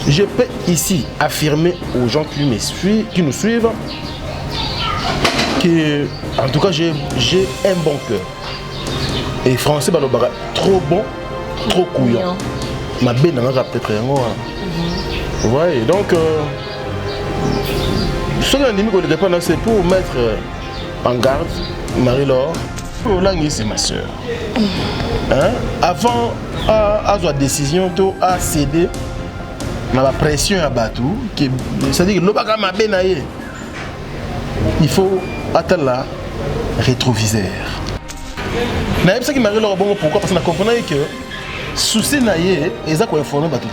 Je peux ici affirmer aux gens qui nous suivent que, en tout cas, j'ai un bon cœur. Et français, trop bon, trop couillon. Ma belle n'a peut-être rien. Vous voyez, donc, ce qu'on dépend, c'est pour mettre en garde Marie-Laure. Langue, c'est ma soeur. Hein? Avant à la décision, à céder, ma pression à Batou, c'est-à-dire que il faut attendre la rétroviseur. Je sais que Marie-Laure, pourquoi? Parce qu'on a compris que souci naïe, ils ont informé Batou.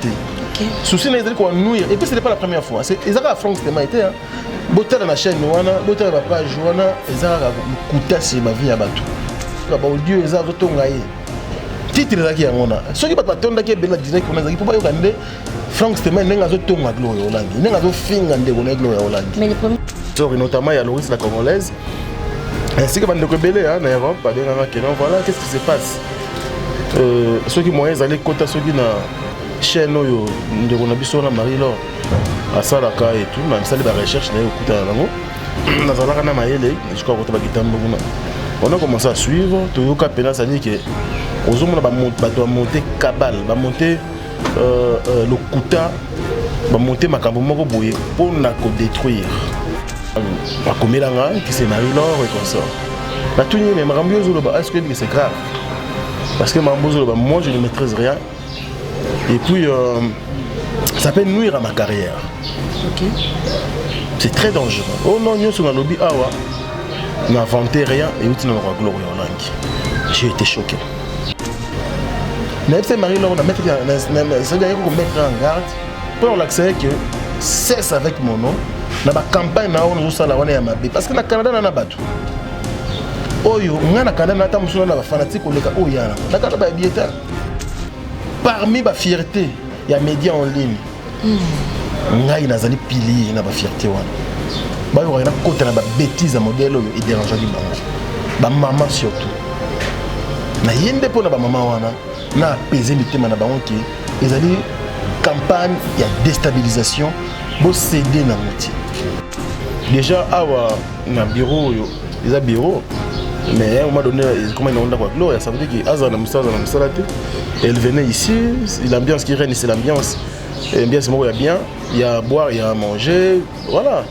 Souci naïe, ils ont nuire. Et puis ce n'est pas la première fois. Ils ont à France de Maïté. Botter dans la chaîne, botter dans la page, ils ont coûté sur ma vie à Batou. Dieu, ils ont tout gagné. Titre qui est mon. Ceux qui ne sont pas direct, on a dit pour regarder France de Maïté, ils ont tout gagné au Hollande. Ils ont fait un dégoût au Hollande. Mais les premiers. Notamment, il y a Loris la Congolaise. Ainsi que Bande Rebelle en Europe, voilà qu'est-ce qui se passe. Ceux qui m'ont allé côté ceux qui na chaîne de Ronabiso na Marie-Laure à Salaka et tout, même ça les recherches na écouter là na Salaka na Maele, je crois que on a commencé à suivre, tout cas pena ça dit que aux hommes va monter cabale, va monter le Kuta, va monter makambo moko boye pour na ko détruire. Qui c'est Marie-Laure et comme ça. Est-ce que c'est grave? Parce que moi je ne maîtrise rien. Et puis ça peut nuire à ma carrière. Okay. C'est très dangereux. Oh non, nous sommes dans le lobby. Ah ouais. N'inventez rien et vous n'avez pas gloire en langue. J'ai été choqué. Mais c'est Marie-Laure, on a mettre en garde pour l'accès que cesse avec mon nom. Na ba campagne na on sala wana ya mabe parce que na Canada na bato oyo ngana Canada na ta musuna na ba fanatique oleka oyana na Canada ba bieta parmi ba fierté ya média en ligne ngai nazali pilier na ba fierté wana ba yo na côté na ba bêtise à modèle oyo et dérangeant di bango ba maman surtout na yende pona ba maman wana na apaiser mitema na bango ki ezali campagne ya déstabilisation bo céder na moti. Déjà, dans le bureau, il y a un bureau, mais à un moment donné, comment il y a un gloire, ça veut dire qu'elle venait ici, l'ambiance qui règne, c'est l'ambiance. L'ambiance, il y a bien, il y a à boire, il y a à manger, voilà.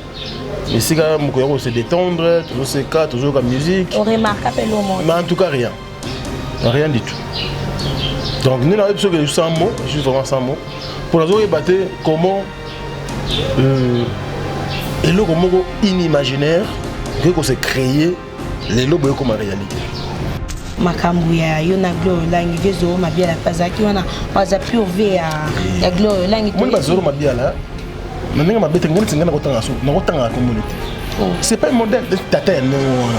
Mais si on se détendre, toujours ces cas, toujours la musique. On remarque à peine au monde. Mais en tout cas, rien. Rien du tout. Donc, nous avons besoin de 100 mots, juste vraiment 100 mots, pour nous débattre comment. Et le mot inimaginaire que s'est créé les lobes comme réalité. Makambuya yona gloire langi vezo mabia la pazaki wana waza privé ya gloire langi to. Mon bazoro mabia là. Nanga mabete ngani tsingana kotanga so na kotanga communauté. C'est pas un modèle de tata non.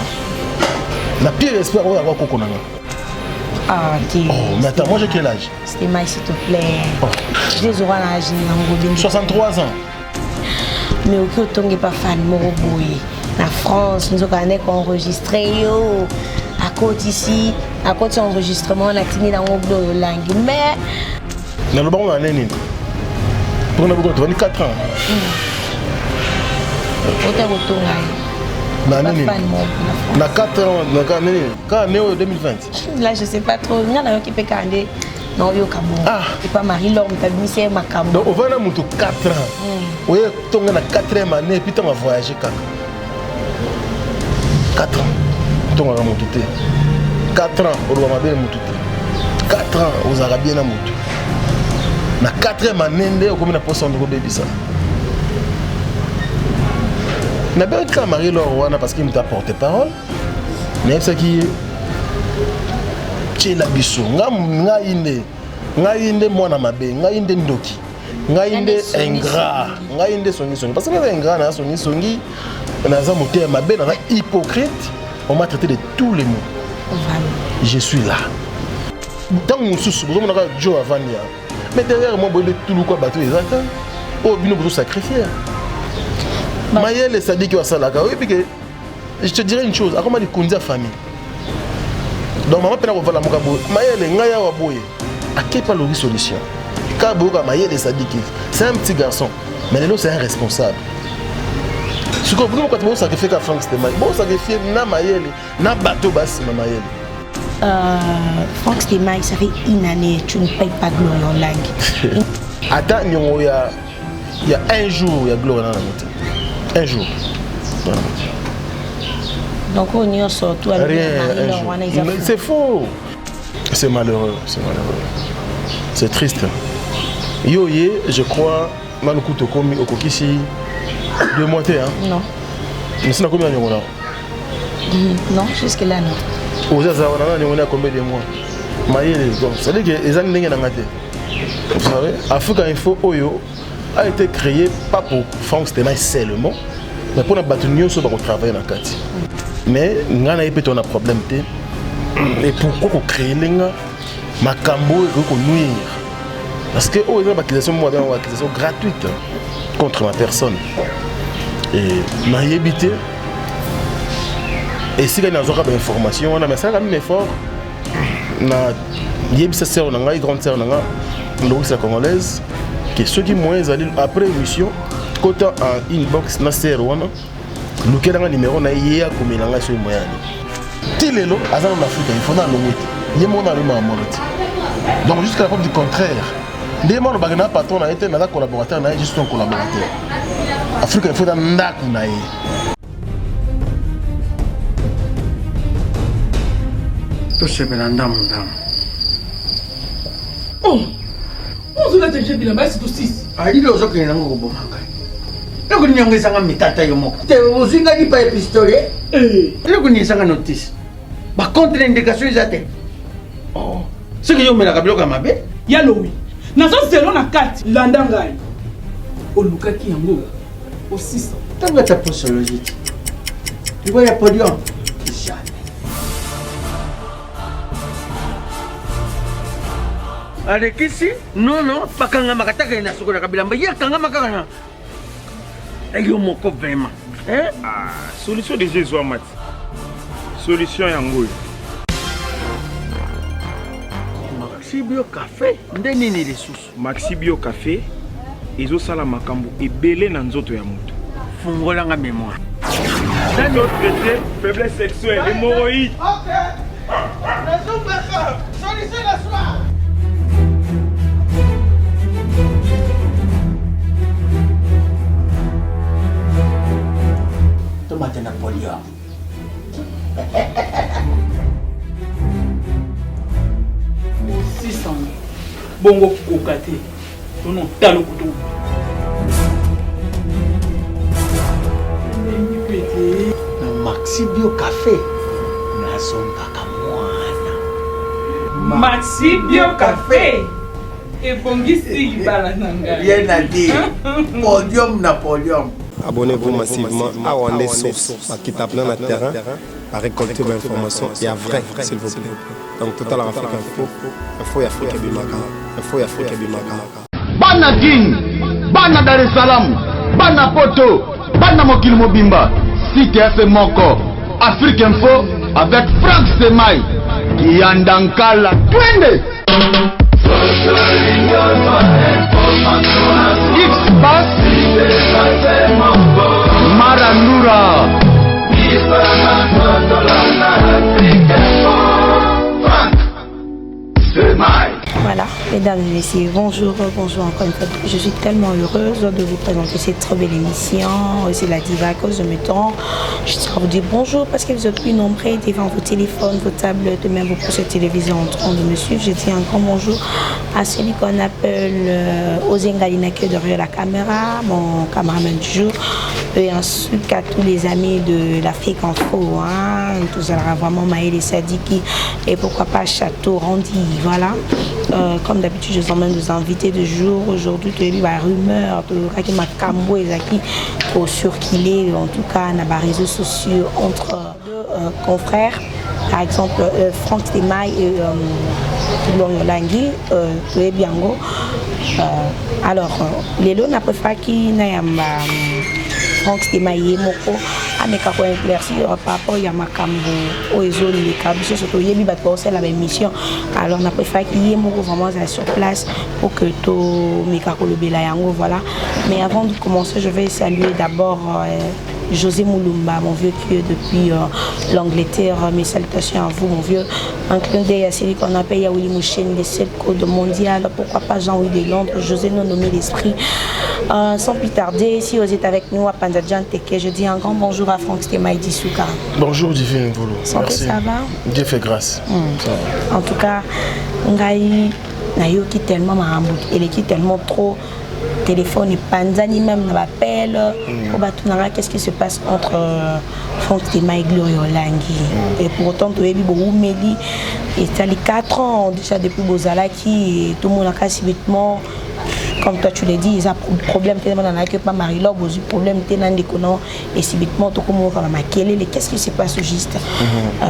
La pire espoir on va kokona. Ah qui. Oh, mais attends, moi j'ai quel âge? C'était mal s'il te plaît. Vezo wana âge na 63 ans. Mais aucun tongue pas fan Moroboui. La France, nous avons enregistré à côté ici, à côté enregistrement, on a tenu dans le langue. Mais. Dans le bon, on a un pour nous, 24 ans. On a 4 ans, on a 2020. Là, je ne sais pas trop. Il y en a qui peut candidater. Non, il y a ah. Et pas Marie-Laure, mais c'est ma cam. Donc, on va avoir 4 ans. Oui, on a 4e année et puis on va voyager 4 ans. On va monter. 4 ans, on va bien monter. 4 ans, aux Arabiens, on va monter. Na 4e année, on va na poste de bébé ça. Na bien quand Marie-Laure parce qu'il m'a porté parole. Mais c'est qui la biso ngainde mwana mabe ngainde ndoki ngainde ingrat ngainde songi parce que ingrat na songi na za moté mabe na hypocrite on m'a traité de tous les mots. Je suis là dans mon sous vous on a Joe Avania mais derrière moi boile tout le quoi bateau les attend oh bino vous sacrifier Mayele ça dit que ça là oui puis je te dirais une chose à comment les kondia famille. Donc maman pena ko vala mokabo mayele ngaya wa boye a quelle pas la solution Kaboga Mayele Sadiki. C'est un petit garçon. Mais Lelo, c'est un responsable. Je comprends pourquoi tu as sacrifié à Franck Stemai. Bon, sacrifié na Mayele, na bateau basse na Mayele. Franck Stemai, ça fait une année, tu ne payes pas Gloria en langue. Attends, il y a un jour, il y a Gloria dans la montée. Un jour. Voilà. Donc on y sort tout à rien. C'est faux. C'est malheureux, c'est malheureux. C'est triste. Yoye, je crois, Manuku Tokomi Okokishi, 2 mois, hein? Non. Mais c'est combien de mois? Non, jusque là, non. Aux Azawara, on a combien de mois? Ça veut dire que les années n'ont pas été. Vous savez, Africa Info Oyo a été créé pas pour France Stemai seulement, mais pour la bataille sur le travail dans le quartier. Mais nous avons un problème. Et pourquoi on crée les gens Macambo et qu'on nuire? Parce que oh, ils ont une accusation gratuite contre ma personne. Et n'a évité. Et si il y a des informations, on a ça quand même effort. Na yebisa sœur nanga, grande sœur nanga, la congolaise, que ceux qui moins allés après émission, quand en inbox na sœur wana, nous quel numéro na yé comme nanga sur moyen. Tilelo, azan en Afrique, il faut na longite. Yemo na le mamoroti. Donc jusqu'à la preuve du contraire. Des gens qui ont patron a été un collaborateur, juste un collaborateur. Afrique, il faut un ndaku na yé. Tout ce que l'on a. Oh, on se l'a déjà dit là-bas, c'est tout 6. Ah, il y a des gens qui ont un peu de temps. Il y a des gens qui ont un peu de temps. Vous avez pas de pistolet? Il y a des gens qui ont une notice. Par contre, l'indication est atteinte. Oh, c'est que je me l'ai bloqué à ma bête. Il y a l'ouïe. Dans un salon à 4, l'andangaï. Au Luka qui yango. Au 600. Tu vas taper sur le jet. Tu vois, il y a pas de temps. Avec ici, non, pas quand on a attaqué la seconde cabine, mais il y a quand on a attaqué. Et il y a mon cop vraiment. Ah, solution de Jésus Amat. Solution yango. Maxi Bio Café, ndeni ni ressources. Maxi Bio Café, ezo sala makambo ebele na nzoto ya moto. Fungola nga mémoire. C'est notre traité faiblesse sexuelle, hémorroïde. OK. Solution la soir. Tomate Napoléon. Bongo kokate. Tono talo kuto. Maxi Bio Café. Nazonga kamwana. Maxi Bio Café. Et bongisi balananga. Bien à dire. Podium Napoléon. Abonnez-vous massivement à Wandé Source, qui tape dans le terrain, à récolter vos informations et à vrai, s'il vous plaît. Donc, Total Afrique Info, Info Afrique Bimaka, Info Afrique Bimaka. Bana King, Bana Dar es Salaam, Bana Poto, Bana Mokil Mobimba, Site FM Moko, Afrique Info avec Franck Stemai, Yandankala, Twende! X-Bass Maranura Voilà, mesdames et messieurs, bonjour encore une fois. Je suis tellement heureuse de vous présenter cette très belle émission. C'est la diva à cause de mes temps. Je tiens à vous dire bonjour parce que vous êtes plus nombreux devant vos téléphones, vos tablettes, même vos postes de télévision en train de me suivre. Je dis un grand bonjour à celui qu'on appelle Ozengalina qui est derrière la caméra, mon caméraman du jour. Et ensuite à tous les amis de l'Afrique Info, hein, tout ça vraiment Maëlle Sadiki et pourquoi pas Château Randy, voilà. Comme d'habitude, je vous emmène des invités de jour. Aujourd'hui, tu as eu la rumeur de Makambo et Zaki pour circuler, en tout cas, dans les réseaux sociaux entre deux confrères. Par exemple, Franck Stemai et Gloria Langui, tu es bien. Alors, les lots n'a pas fait qui n'a Franck Stemaye moko ameka ko éclaircir par rapport à makambo au zone les cabis surtout yebi bat penser la mission alors on a préféré qu'il y ait moko vraiment sur place pour que to meka ko lobela yango voilà. Mais avant de commencer je vais saluer d'abord José Moulumba, mon vieux qui est depuis l'Angleterre. Mes salutations à vous, mon vieux. Un clin d'œil à celui qu'on appelle Yaouli Mouchen, les 7 codes mondiales. Pourquoi pas Jean-Louis de Londres, José non nommé l'esprit. Sans plus tarder, si vous êtes avec nous à Panzadjan Teke, je dis un grand bonjour à Franck Stemaye Dissouka. Bonjour, Divine Volo. Merci. Ça va? Dieu fait grâce. En tout cas, Ngaï, Nayoki tellement marambouk, il est tellement trop. Téléphone et Panzani même m'appelle pour battre qu'est-ce qui se passe entre Franck Stemaye et Gloria Olangi et pour autant tu es beaucoup Meli et ça les 4 ans déjà depuis Bozalaki et tout le monde a cassé vêtements comme toi tu l'as dit ils ont problème tellement dans la que pas Marie-Laure besoin problème tellement d'économie et si vêtements tout comme on va maquiller qu'est-ce qui se passe juste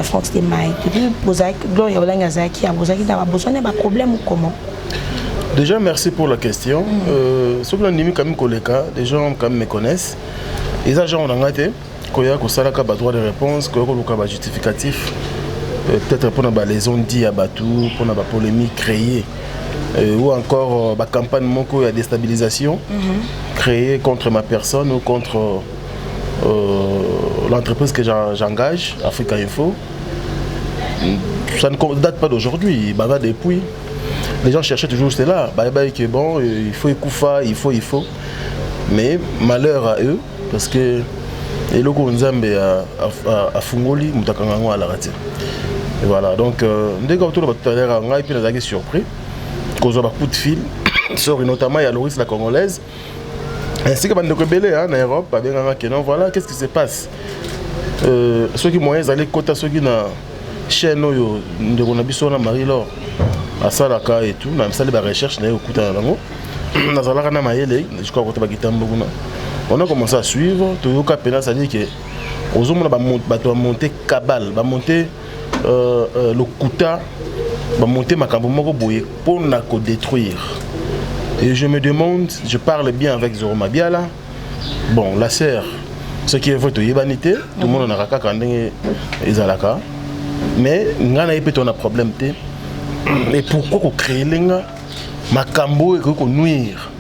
Franck Stemaye depuis Bozalaki Gloria Olangi Azaki a Bozalaki d'avoir besoin d'un problème ou comment? Déjà, merci pour la question. Sur le niveau, les gens quand même me connaissent. Les agents ont engagé, quand il y a un droit de réponse, quand il y a un justificatif, peut-être pour les on dit à Batou, pour la polémique créée, ou encore la campagne il y a déstabilisation créée contre ma personne ou contre l'entreprise que j'engage, Africa Info. Ça ne date pas d'aujourd'hui, depuis. Les gens cherchaient toujours cela, que bon, il faut Ekoufa, il faut. Mais malheur à eux, parce que les locaux Nzambe à Fungoli, Moutakangango à la raté. Et voilà, donc dès que tout à l'heure, on a été surpris, qu'on a un coup de fil, notamment il y a Loris la Congolaise, ainsi que Bande Rebelle en Europe, voilà, qu'est-ce qui se passe? Ceux qui m'ont allé côté ceux qui n'ont chaîne, on a vu sur Marie-Laure. À Salaka et tout, on a fait des recherches, on a commencé à suivre, tout le cas, ça dit que aux hommes on monter cabale, va monter le Kouta, va monter Makambo Boye pour nous détruire. Et je me demande, je parle bien avec Zoro Mabiala, bon, la sœur, ce qui est votre yébanité, tout le monde en a raka quand ils alaka, mais on a un problème. Et pourquoi qu'on crée Makambo et qu'on nuire?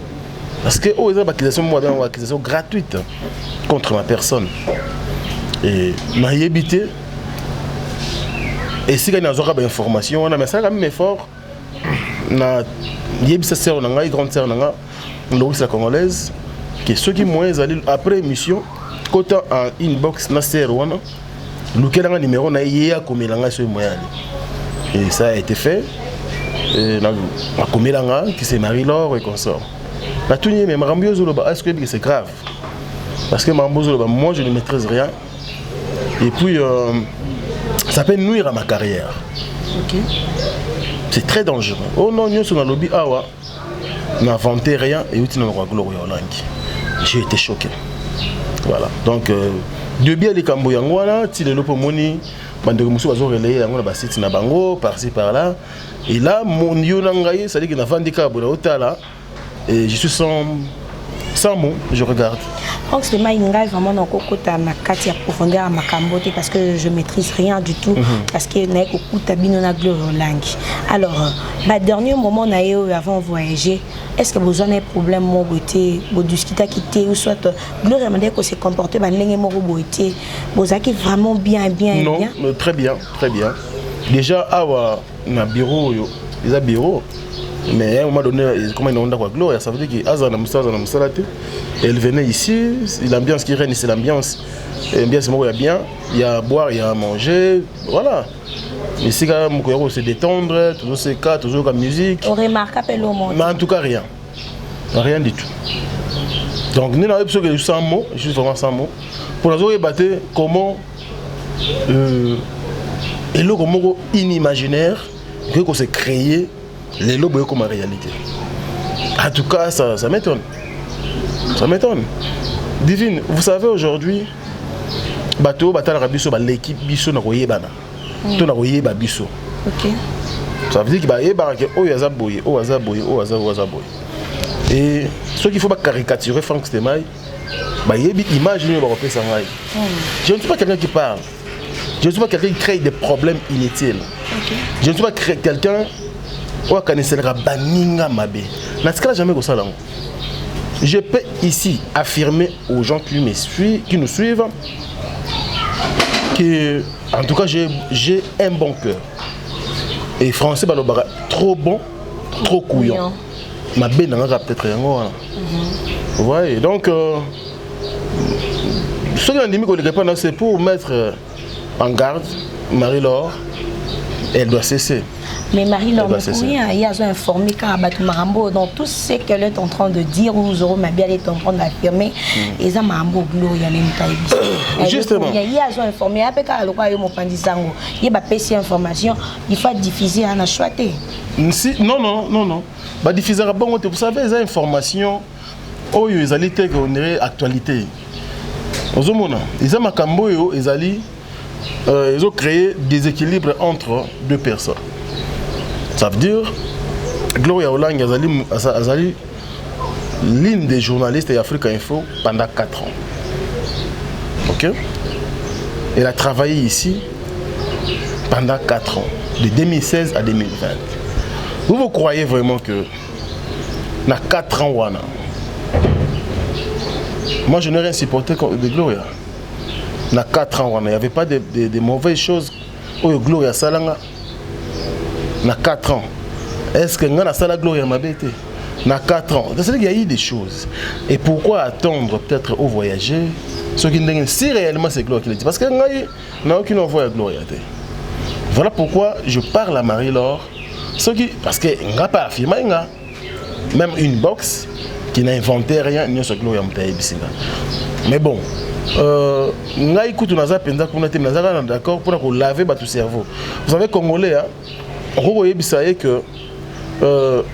Parce que oh, ils ont une accusation gratuite contre ma personne. Et ma yébité. Et si on a une information, on a ça quand même effort. Na yébisa sœur, on a une grande sœur, on a Loris la Congolaise. Que ceux qui m'ont allé après émission, quand en inbox na sœur wana, lequel a un numéro na yéa comme il a sur moyen. Et ça a été fait. Ma comélanga qui c'est Marie-Laure et consort. La tournée mais Marambo Zoloba, est-ce que c'est grave? Parce que Marambo Zoloba, moi je ne maîtrise rien. Et puis ça peut nuire à ma carrière. Okay. C'est très dangereux. Oh non, nous sommes dans le lobby awa. N'a inventé rien et nous sommes dans Gloria Olangi. J'ai été choqué. Voilà. Donc de bien les Camboyangwana, si le lopomoni bande musu bazo relayer yango na basiti na bango par-ci par-là et là mon yonangaye ça dit qu'il n'a pas handicap na otala et je suis sans mots, je regarde. Donc c'est vraiment dans kokota na kati ya profondeur à makambote parce que je maîtrise rien du tout parce que na kokota bino na Gloria Olangi. Alors dernier moment na yo avant voyager, est-ce que vous avez un problème mon beauté, vous discutez quitter ou soit Gloria m'a dit que c'est comporté ba ndenge moko beauté, vous avez vraiment bien non, bien. Non, très bien. Déjà awa na bureau yo, ils a bureau. Mais à un moment donné, comment on a Gloria, ça veut dire qu'elle venait ici, l'ambiance qui règne, c'est l'ambiance. L'ambiance, il y a bien, il y a à boire, il y a à manger, voilà. Ici, quand même, on se détendre, toujours ces cas, toujours la musique. On remarque à peine au monde. Mais en tout cas, rien. Rien du tout. Donc, nous avons besoin de 100 mots, juste vraiment 100 mots. Pour nous débattre comment, et là, comment inimaginaire qu'on s'est créé. Les lobes comme en réalité. En tout cas, ça m'étonne. Ça m'étonne. Divine, vous savez aujourd'hui, bateau, l'équipe biso na koyebana. To na koyeba biso. OK. Ça veut dire que ba yeba que o yaza boye, o yaza boye, o yaza boye. Et ce qu'il faut pas caricaturer Franck Stemai, il y a une image de l'Europe. Je ne suis pas quelqu'un qui parle. Je ne suis pas quelqu'un qui crée des problèmes inutiles. Je ne suis pas quelqu'un qui connaîtra baninga mabe. Dans ce cas-là, jamais comme ça. Je peux ici affirmer aux gens qui nous suivent que, en tout cas, j'ai un bon cœur. Et français, trop bon, trop couillon. Ma belle n'a peut-être rien. Vous voyez, donc, ce qui est dit, c'est pour mettre en garde Marie-Laure, elle doit cesser. Mais Marie-Laure, il y a informé quand Marambo dans tout ce qu'elle est en train de dire, ou Zoro Mabial est en train d'affirmer, et ça Marambo Gloria justement. Il y a informé, après quand le roi il y a des informations, il faut diffuser à la choité. Non. Bah diffuser à bon, vous savez, les informations, oh ils allaient être actualité. Ils ont créé des équilibres entre deux personnes. Ça veut dire Gloria Olang Azali, l'une des journalistes d'Africa Info pendant 4 ans. Ok? Elle a travaillé ici pendant 4 ans, de 2016 à 2020. Vous croyez vraiment que dans 4 ans, moi je n'ai rien supporté de Gloria. Dans 4 ans, il n'y avait pas de mauvaises choses. Gloria Salanga. Dans 4 ans. Est-ce que nous avons la Gloria m'a bêté? Dans 4 ans. C'est-à-dire qu'il y a eu des choses. Et pourquoi attendre peut-être au voyager? Si réellement c'est Gloria qui le dit. Parce que nous n'avons aucune envoi à Gloria. Voilà pourquoi je parle à Marie-Laure. Parce que nous n'avons pas affirmé. Même une box qui n'a inventé rien, nous sommes Gloria. Mais bon. Nous avons d'accord pour laver votre cerveau. Vous savez, Congolais, vous savez que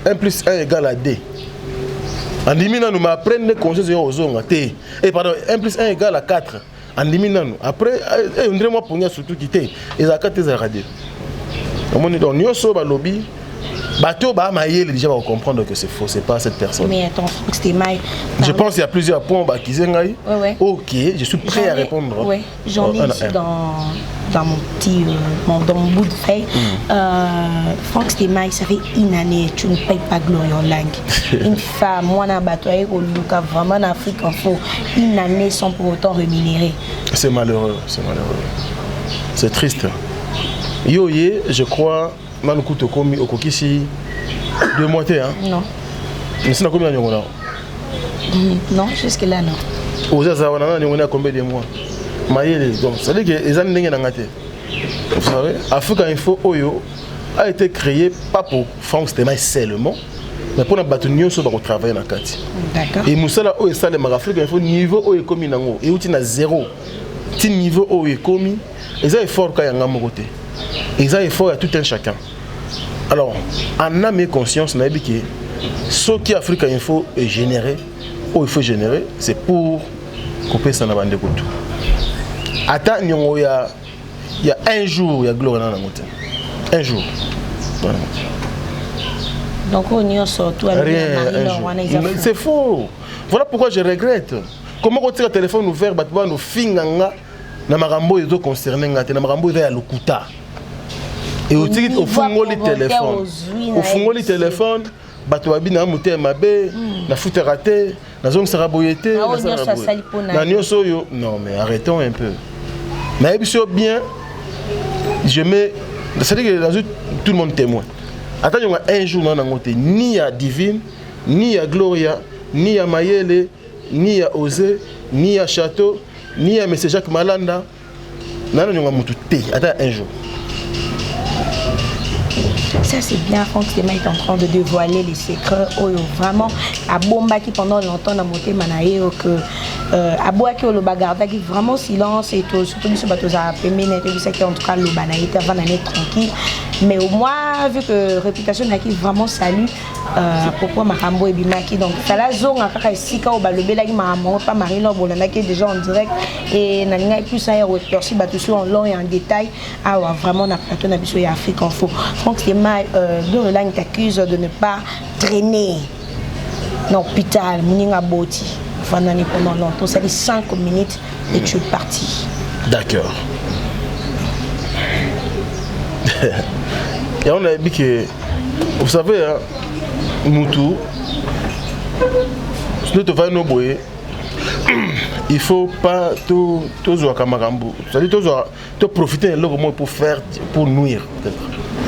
1 plus 1 égale à D. En diminuant, nous apprenons les consciences aux zones. Et pardon, 1 plus 1 égale à 4. En diminuant, après, on dirait moi pour nous surtout quitter. Et ça 4 égale à D. Donc, nous sommes au lobby. Bateau, déjà va comprendre que c'est faux, c'est pas cette personne. Mais attends, c'était Maï. Je pense qu'il y a plusieurs points qui sont ok, je suis prêt à répondre. Oui, j'en ai ici dans mon petit dans mon bout de feuille. Franck Stemai, ça fait une année, tu ne payes pas Gloria Olang. Une femme, moi, dans bateau, vraiment en Afrique, il faut une année sans pour autant rémunérer. C'est malheureux, c'est triste. Yoye, je crois. Manukuto komi okokisi 2 mois hein. Non. Mais c'est combien de mois? Non, jusque là non. Aux Azawana on a combien de mois? Maïle donc ça veut dire que les années n'engagent pas. Vous savez, Africa Info Oyo a été créé pas pour Franck Stemai seulement, mais pour la bataille sur le travail dans le quartier. D'accord. Et Moussala Oyo ça les Africa Info niveau Oyo commis nango et où tu n'as 0. Ti niveau Oyo commis, ils ont effort quand yanga mokote. Ils ont effort à tout un chacun. Alors, en âme et conscience, on a dit que ce qui Africa Info est généré, ou il faut générer, c'est pour couper ça dans le couteau. Attends, il y a un jour, il y a Gloria dans la montagne. Un jour. Voilà. Donc, on y a surtout à c'est faux. Voilà pourquoi je regrette. Comment on tire le téléphone ouvert, on nous finganga, na marambo ils ont concerné ngate, na marambo ils ont lukuta. Et au fond le téléphone. Au fond le téléphone, bato babi na muté mabe, na foot raté, na zone sera boyete, na nyoso yo. Non mais arrêtons un peu. Mais bien, je mets, c'est-à-dire que tout le monde témoin. Attends, il y a un jour dans la ni à Divine, ni à Gloria, ni à Mayele, ni à Osé, ni à Château, ni à M. Jacques Malanda. Attends, un jour. Ça c'est bien, Franck Stemai est en train de dévoiler les secrets. Vraiment, à Bomba qui pendant longtemps a monté Manaï, que à Boa qui le bagarda qui vraiment silence et tout, surtout ce bateau a permis tout ça qui en tout cas le Banaï avant d'année tranquille. Mais au moins vu que réputation n'a qui vraiment salue pourquoi Marambo et Bimaki donc ça la zone à kaka sika au balobé là qui m'a pas Marie-Laure Bolanda qui est déjà en direct et n'a plus ça et aussi bateau sur en long et en détail ah vraiment na plateau na biso ya Afrique Info. Donc c'est mal de là t'accuse de ne pas traîner dans l'hôpital, Mouninga Boti. Pendant longtemps, ça fait 5 minutes et tu es parti. D'accord. Et on a dit que, vous savez, hein, Moutou, si tu vas nous boyer, il ne faut pas tout jouer comme Marambo. C'est-à-dire tout profiter de l'eau pour nuire, peut-être,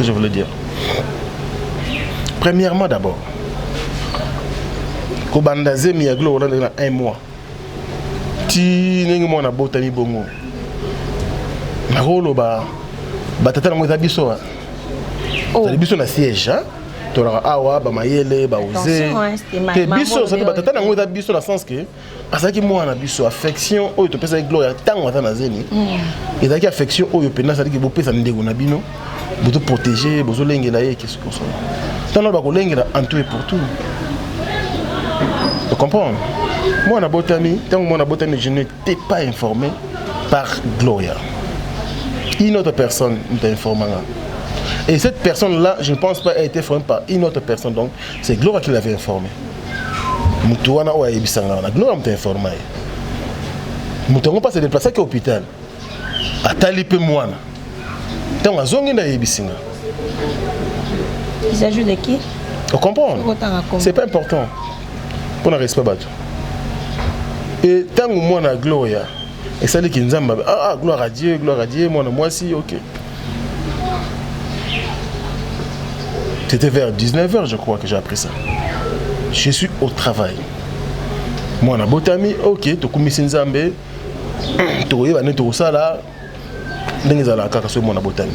je voulais dire. Premièrement d'abord, quand on a un mois, si on a botani bongo, on a batata na biso c'est biso na siège to la awa ba mayele ba oser te biso ça batata na ngoza biso na sens que asaki moi na biso affection oyo to pesa gloire tango ata na zeni ezaki affection oyo pena ça dit que bo pesa ndeko na bino bo to protéger bo zo lengela ye qu'est-ce que ça tant ba ko lengela en tout et pour tout. Tu comprends? Moi na botami tant moi na botami je n'étais pas informé par Gloria. Une autre personne m'a informé. Et cette personne-là, je ne pense pas, a été informée par une autre personne. Donc, c'est Gloria qui l'avait informé. Moutouana ou Aïbisanga, Gloria m'a informé. Moutouana pas se déplacer à l'hôpital. À Talipe Mouana. Tant à Zongi na Aïbisanga. Il s'agit de qui? Tu comprends? C'est pas important. Pour ne respect battu. Et tant que moi na Gloria. Et ça dit qu'il gloire à Dieu, moi aussi, ok. C'était vers 19h, je crois que j'ai appris ça. Je suis au travail. Moi, on a botami, ok, tu as commis Nzambe, tu as tout ça là, tu as botami.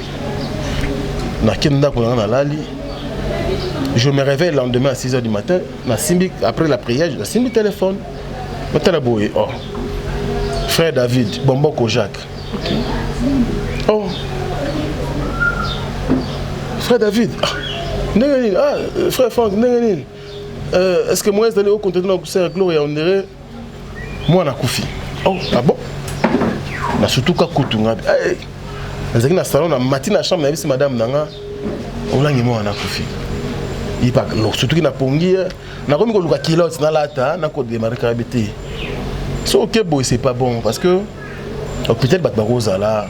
Je me réveille le lendemain à 6h du matin, après la prière, je me téléphone. Oh. Frère David, Bomboko Jacques. Okay. Oh. Frère David. Frère Franck, est-ce que moi, je suis allé au contact de la Gloria, on dirait, moi, on a Koufi. Oh, ah bon? On a surtout qu'à Koutunga. Dans le salon, on a matin à la chambre, c'est madame Nanga. On a moi, on a Koufi. Il parle, surtout qu'il n'a pas pongi. On a comme un kilo, on a la on a quoi démarrer carabité. C'est ok, boy, c'est pas bon parce que peut-être Batbarosa là,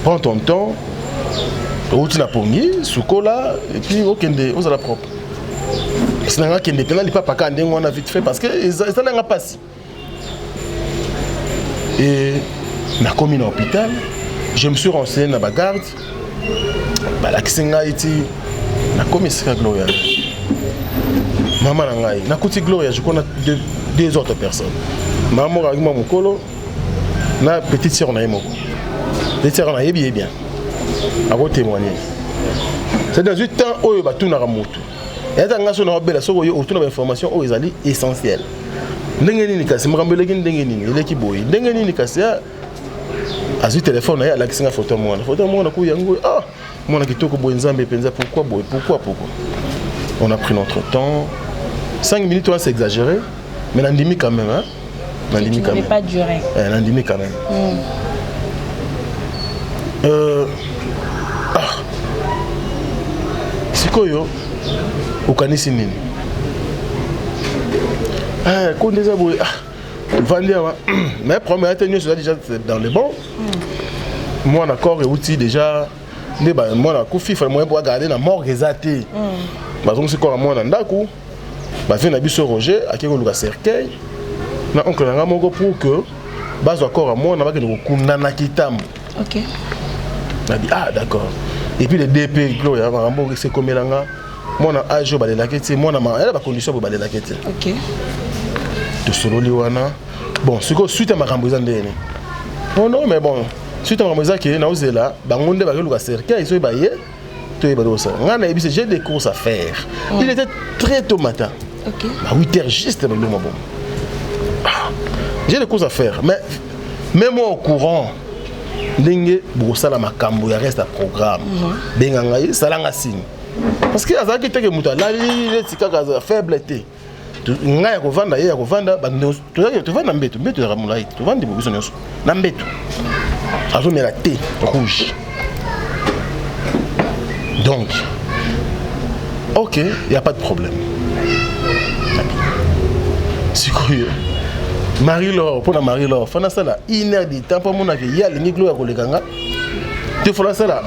prends ton temps, route na pongi, soukola, et puis ok, on a la propre. C'est un gars qui est indépendant, il pas pas quand on a vite fait parce que ça n'a pas passé. Et on a commis dans l'hôpital, je me suis renseigné dans la garde, la Kisenga été, on a commis ce Gloria. Maman Nangai, na côté Gloria, je connais deux autres personnes. Maman avec mon colo, na petite sœur na moko. Petite sœur na bien. A vous témoigner. C'est dans 8 ans où il va tout na ramoto. Et dans ngaso na bela so yo autour d'information où ils allaient essentiel. Ndenge nini kasi mrambele ki ndenge nini ile ki boy. Ndenge nini kasi a zu téléphone na la kisinga photo moi. Photo moi na ku yango ah moi na kitoko boy nzambe penza pourquoi boy pourquoi. On a pris notre temps. 5 minutes, on s'est exagéré, mais l'endémie quand même. Hein? L'endémie quand même. Pas durer. L'endémie quand même. C'est quoi yo? Au Kanisi Nini. Quand les aboués. Mais premier atteint, je déjà dans les bons. Moi, d'accord, et outils déjà. Moi, la coufi, il fallait moyen pour garder la mort exatée. Donc, c'est quoi moi, dans bah vient biso Roger à qui on le cercueil na oncle nga moko pour que base encore à moi na ba ke ko kundana kitam. OK. Na dit ah d'accord. Et puis le DP Gloria Rambo c'est comme langa moi na âge ba la kete moi na ma elle ba condition ba la kete. OK. De solo liwana. Bon, ce que suite à ma rambo ndene. Non mais bon, suite à ma rambo que na ozela ba ngonde ba ke cercueil so ba ye to e ba do ça. Ngana ebi j'ai des courses à faire. Il était très tôt matin. Okay. À 8h juste avec le bon. J'ai des choses à faire, mais même moi au courant, Lingue Boussala Makambo, il reste à programme. Bengangaï, Salanga signe. Parce que Azaki Teke Mouta, là, il est faible. Nga kovanda ye kovanda bando tu vas na mbeto mbeto ya ramulaï tu vas ndebo bisonyo na mbeto azo mera thé rouge. Donc OK, il y a pas de problème. sikoyo Marie-Laure pour la Marie-Laure fana sala 1 heure de temps pour mon que ya lingi gloire ko lekanga te fala sala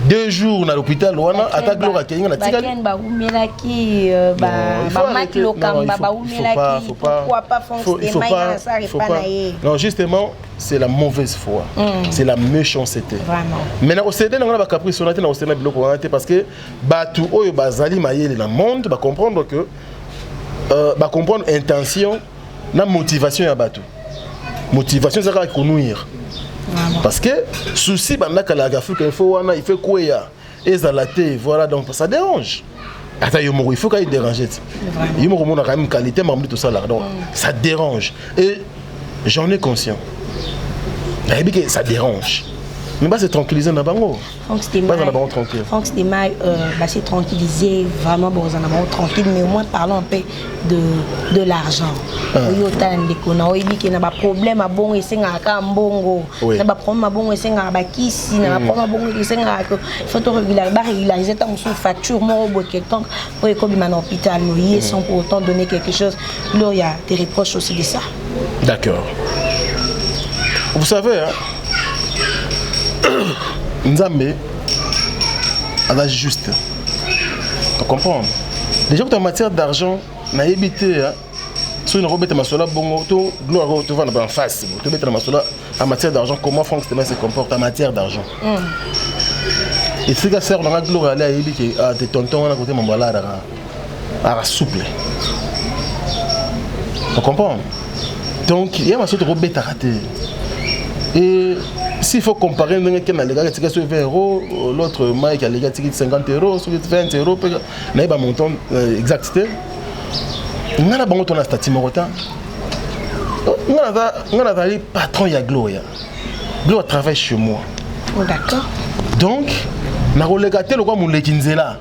2 jours na l'hôpital wana ata gloire kenga na tika ba umelaki ba matlo kamba ba umelaki pourquoi pas foncer maïna ça pas naé non justement c'est la mauvaise foi c'est la méchanceté vraiment maintenant au CD na ba caprice on a na au CD biloko wana te parce que batu oyo bazali mayele na monde ba comprendre que ba comprendre intention na motivation ya bato motivation c'est quoi connuire parce que souci banda kala Afrique il faut wana il fait quoi ya ezalaté voilà donc ça dérange attends yomo il faut qu'il dérange yomo on a quand même qualité mais tout ça là donc ça dérange et j'en ai conscient que ça dérange mais bah c'est tranquillisé na bango Franck Stémaï c'est tranquillisé vraiment bon on a tranquille mais au moins parlons un peu de l'argent yo tan de kona oyebi ke na ba problème a bon esenga ka mbongo na ba problème a bon esenga ba kisi na ba problème a bon esenga que faut to régulariser ta sous facture mo bo quelqu'un pour comme man hôpital no y sans pour autant donner quelque chose là il y a des reproches aussi de ça. D'accord. Vous savez hein Nzambe elle a juste tu comprends déjà que en matière d'argent na évité sur une robette masola bongo to gloire to va en face to mettre masola en matière d'argent comment Franck Stémaï se comporte en matière d'argent et si la sœur na gloire aller à éviter à tes tontons à côté mon voilà à souple tu comprends donc il y a ma sorte de robette à rater et s'il faut comparer les gars qui ont 20 euros, l'autre Mike a les gars qui ont 50 euros, 20 euros, il y a un montant exact. On a un montant de statut marocain. On a un patron, il y a Gloria. Gloria travaille chez moi. D'accord. Donc, on a relégaté le roi Moulekinzela.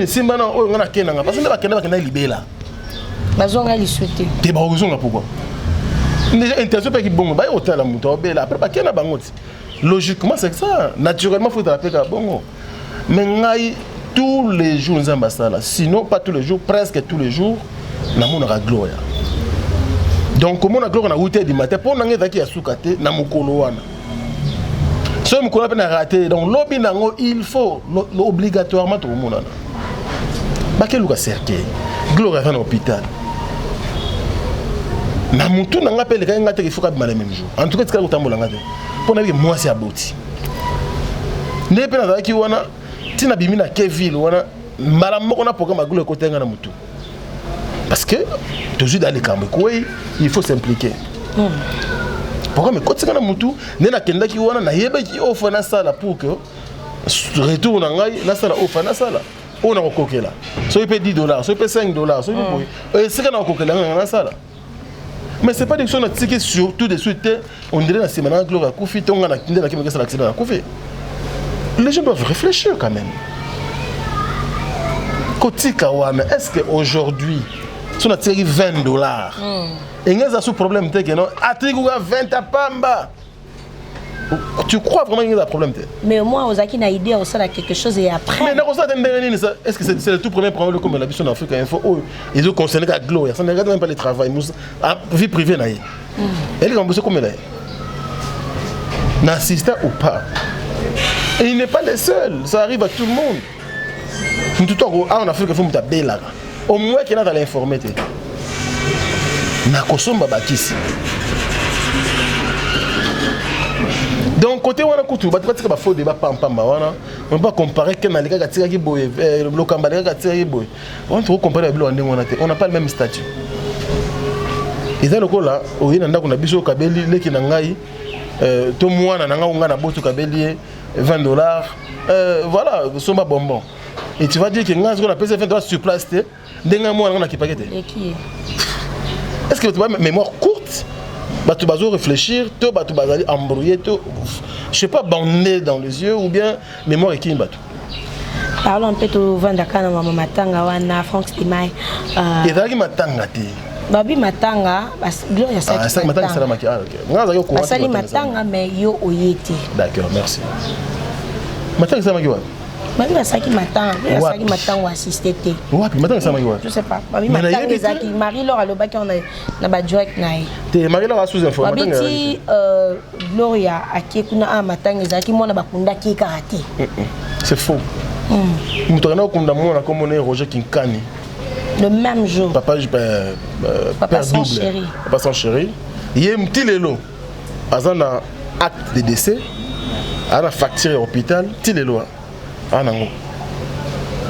Si maintenant, on a un Kenanga, parce que on a un libéla. On a souhaité. Tu as raison pourquoi? Déjà intention pas qui bon ba hôtel la moto bela après pas kena bango logiquement c'est ça naturellement faut rappeler ka bongo mais ngai tous les jours nzamba sala sinon pas tous les jours presque tous les jours na mona gloire donc comment na gloire na 8h du matin pour nanga zaki ya sukate na mukolo wana so mukolo pe na raté donc lobby nango il faut obligatoirement tout mona ba ke luka cercle gloire va na hôpital na mutu nanga pele ka ngate ki fuka bimala même jour en tout cas tika kutambola ngate pona bi moi c'est aboti ne pe na ki wana tina bimina Keville wana mbala moko na programme agule ko tenga na mutu parce que toujours dans les camps quoi il faut s'impliquer programme ko tika na mutu ne na kenda ki wana na yebe ki offre na sala pour que retour na ngai na sala offre na sala on a kokela so il paye $10 so il paye $5 so il paye et c'est quand on kokela na sala. Mais ce n'est pas des choses qui sont surtout de suite. On dirait que la semaine gloire Koufi, on a l'accident à Koufi. Les gens doivent réfléchir quand même. Est-ce qu'aujourd'hui, si on a tiré $20, et il y a un problème, à 20 à Pamba. Tu crois vraiment qu'il y a un problème? Mais moi, Ozaki n'a idée au sein de quelque chose et après. Mais est-ce que c'est le tout premier problème comme la vision d'Afrique Info? Ils ont concerné la gloire, ça ne regarde même pas le travail, la vie privée. Elle est comme ça comme elle est. N'assistant ou pas. Et il n'est pas le seul, ça arrive à tout le monde. Tout en Afrique, il faut que tu là. Au moins qu'il y a dans l'informé. Nakosomba bakisi. Donc côté wana kutu ba tika ba faux débat pam wana on peut comparer que na leka tika ki boye le kamba leka tika ki boye on peut comparer bilo ndenge wana te on n'a pas le même statut et dans le cas là oyina ndako na biso kabeli leki na ngai to mwana na nga na boto kabeli $20 voilà somba bonbon et tu vas dire que ngai on a payé $20 sur place te ndenga mwana na kipakete et qui est-ce que tu as mémoire courte? Tu vas réfléchir, tu vas embrouiller, je sais pas, bandé dans les yeux ou bien mémoire et qui bat. Parlons un peu de Vandaka na Mama Matanga wana Franck Stémaï. Et là qui Matanga te. Babi Matanga, Gloria Saki. Ah, ça Matanga c'est la maquille. OK. Sali Matanga mais yo oyete. D'accord, merci. Matanga c'est la maquille. Babi basaki matin, basaki matin ou assister té. Ouais, puis matin ça m'a Je sais pas. Babi matin ezaki Marie-Laure alobaki on na ba direct nae. Té Marie-Laure a sous information. Babi ti Gloria akekuna a matin ezaki mona bakunda ki karaté. C'est faux. Mutorana okunda mona comme on est Roger Kinkani. Le même jour. Papa son chéri. Papa son chéri. Yem tilelo. Azana acte de décès. Ana facture à l'hôpital, tilelo. Anango.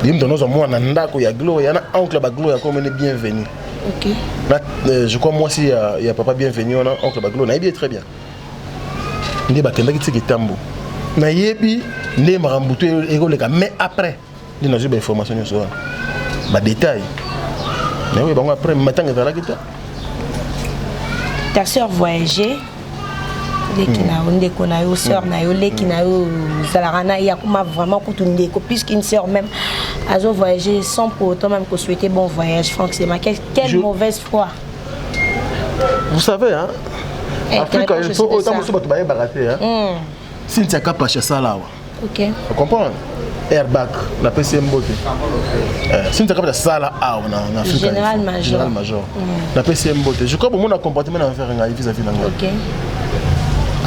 Yem dono moi na ndako ya Gloria, na oncle ba Gloria comme on est bienvenu. OK. Je crois moi si il y a papa bienvenu on a oncle ba Gloria, na bien très bien. Ndi ba kenda kitiki tambo. Na yebi ne marambuto egoleka mais après, ndi na j'ai information sur ba détail. Mais oui, bon après matin est là kita. Ta sœur voyageait. Lekina onde kona yo sœur na yo lekina yo zalarana ya kuma vraiment kutunde ko puisqu'une sœur même azo voyager sans pour autant même que souhaiter bon voyage Franck c'est ma quelle mauvaise foi. Vous savez hein Afrique il faut autant muso batu baye baraté hein. Si ntia ka pacha sala wa. OK. Vous comprenez? Airbag na PCM bote. Si ntia ka pacha sala a na Afrique. Général major. Na PCM bote. Je crois que mon comportement na faire ngai vis-à-vis na ngai. OK.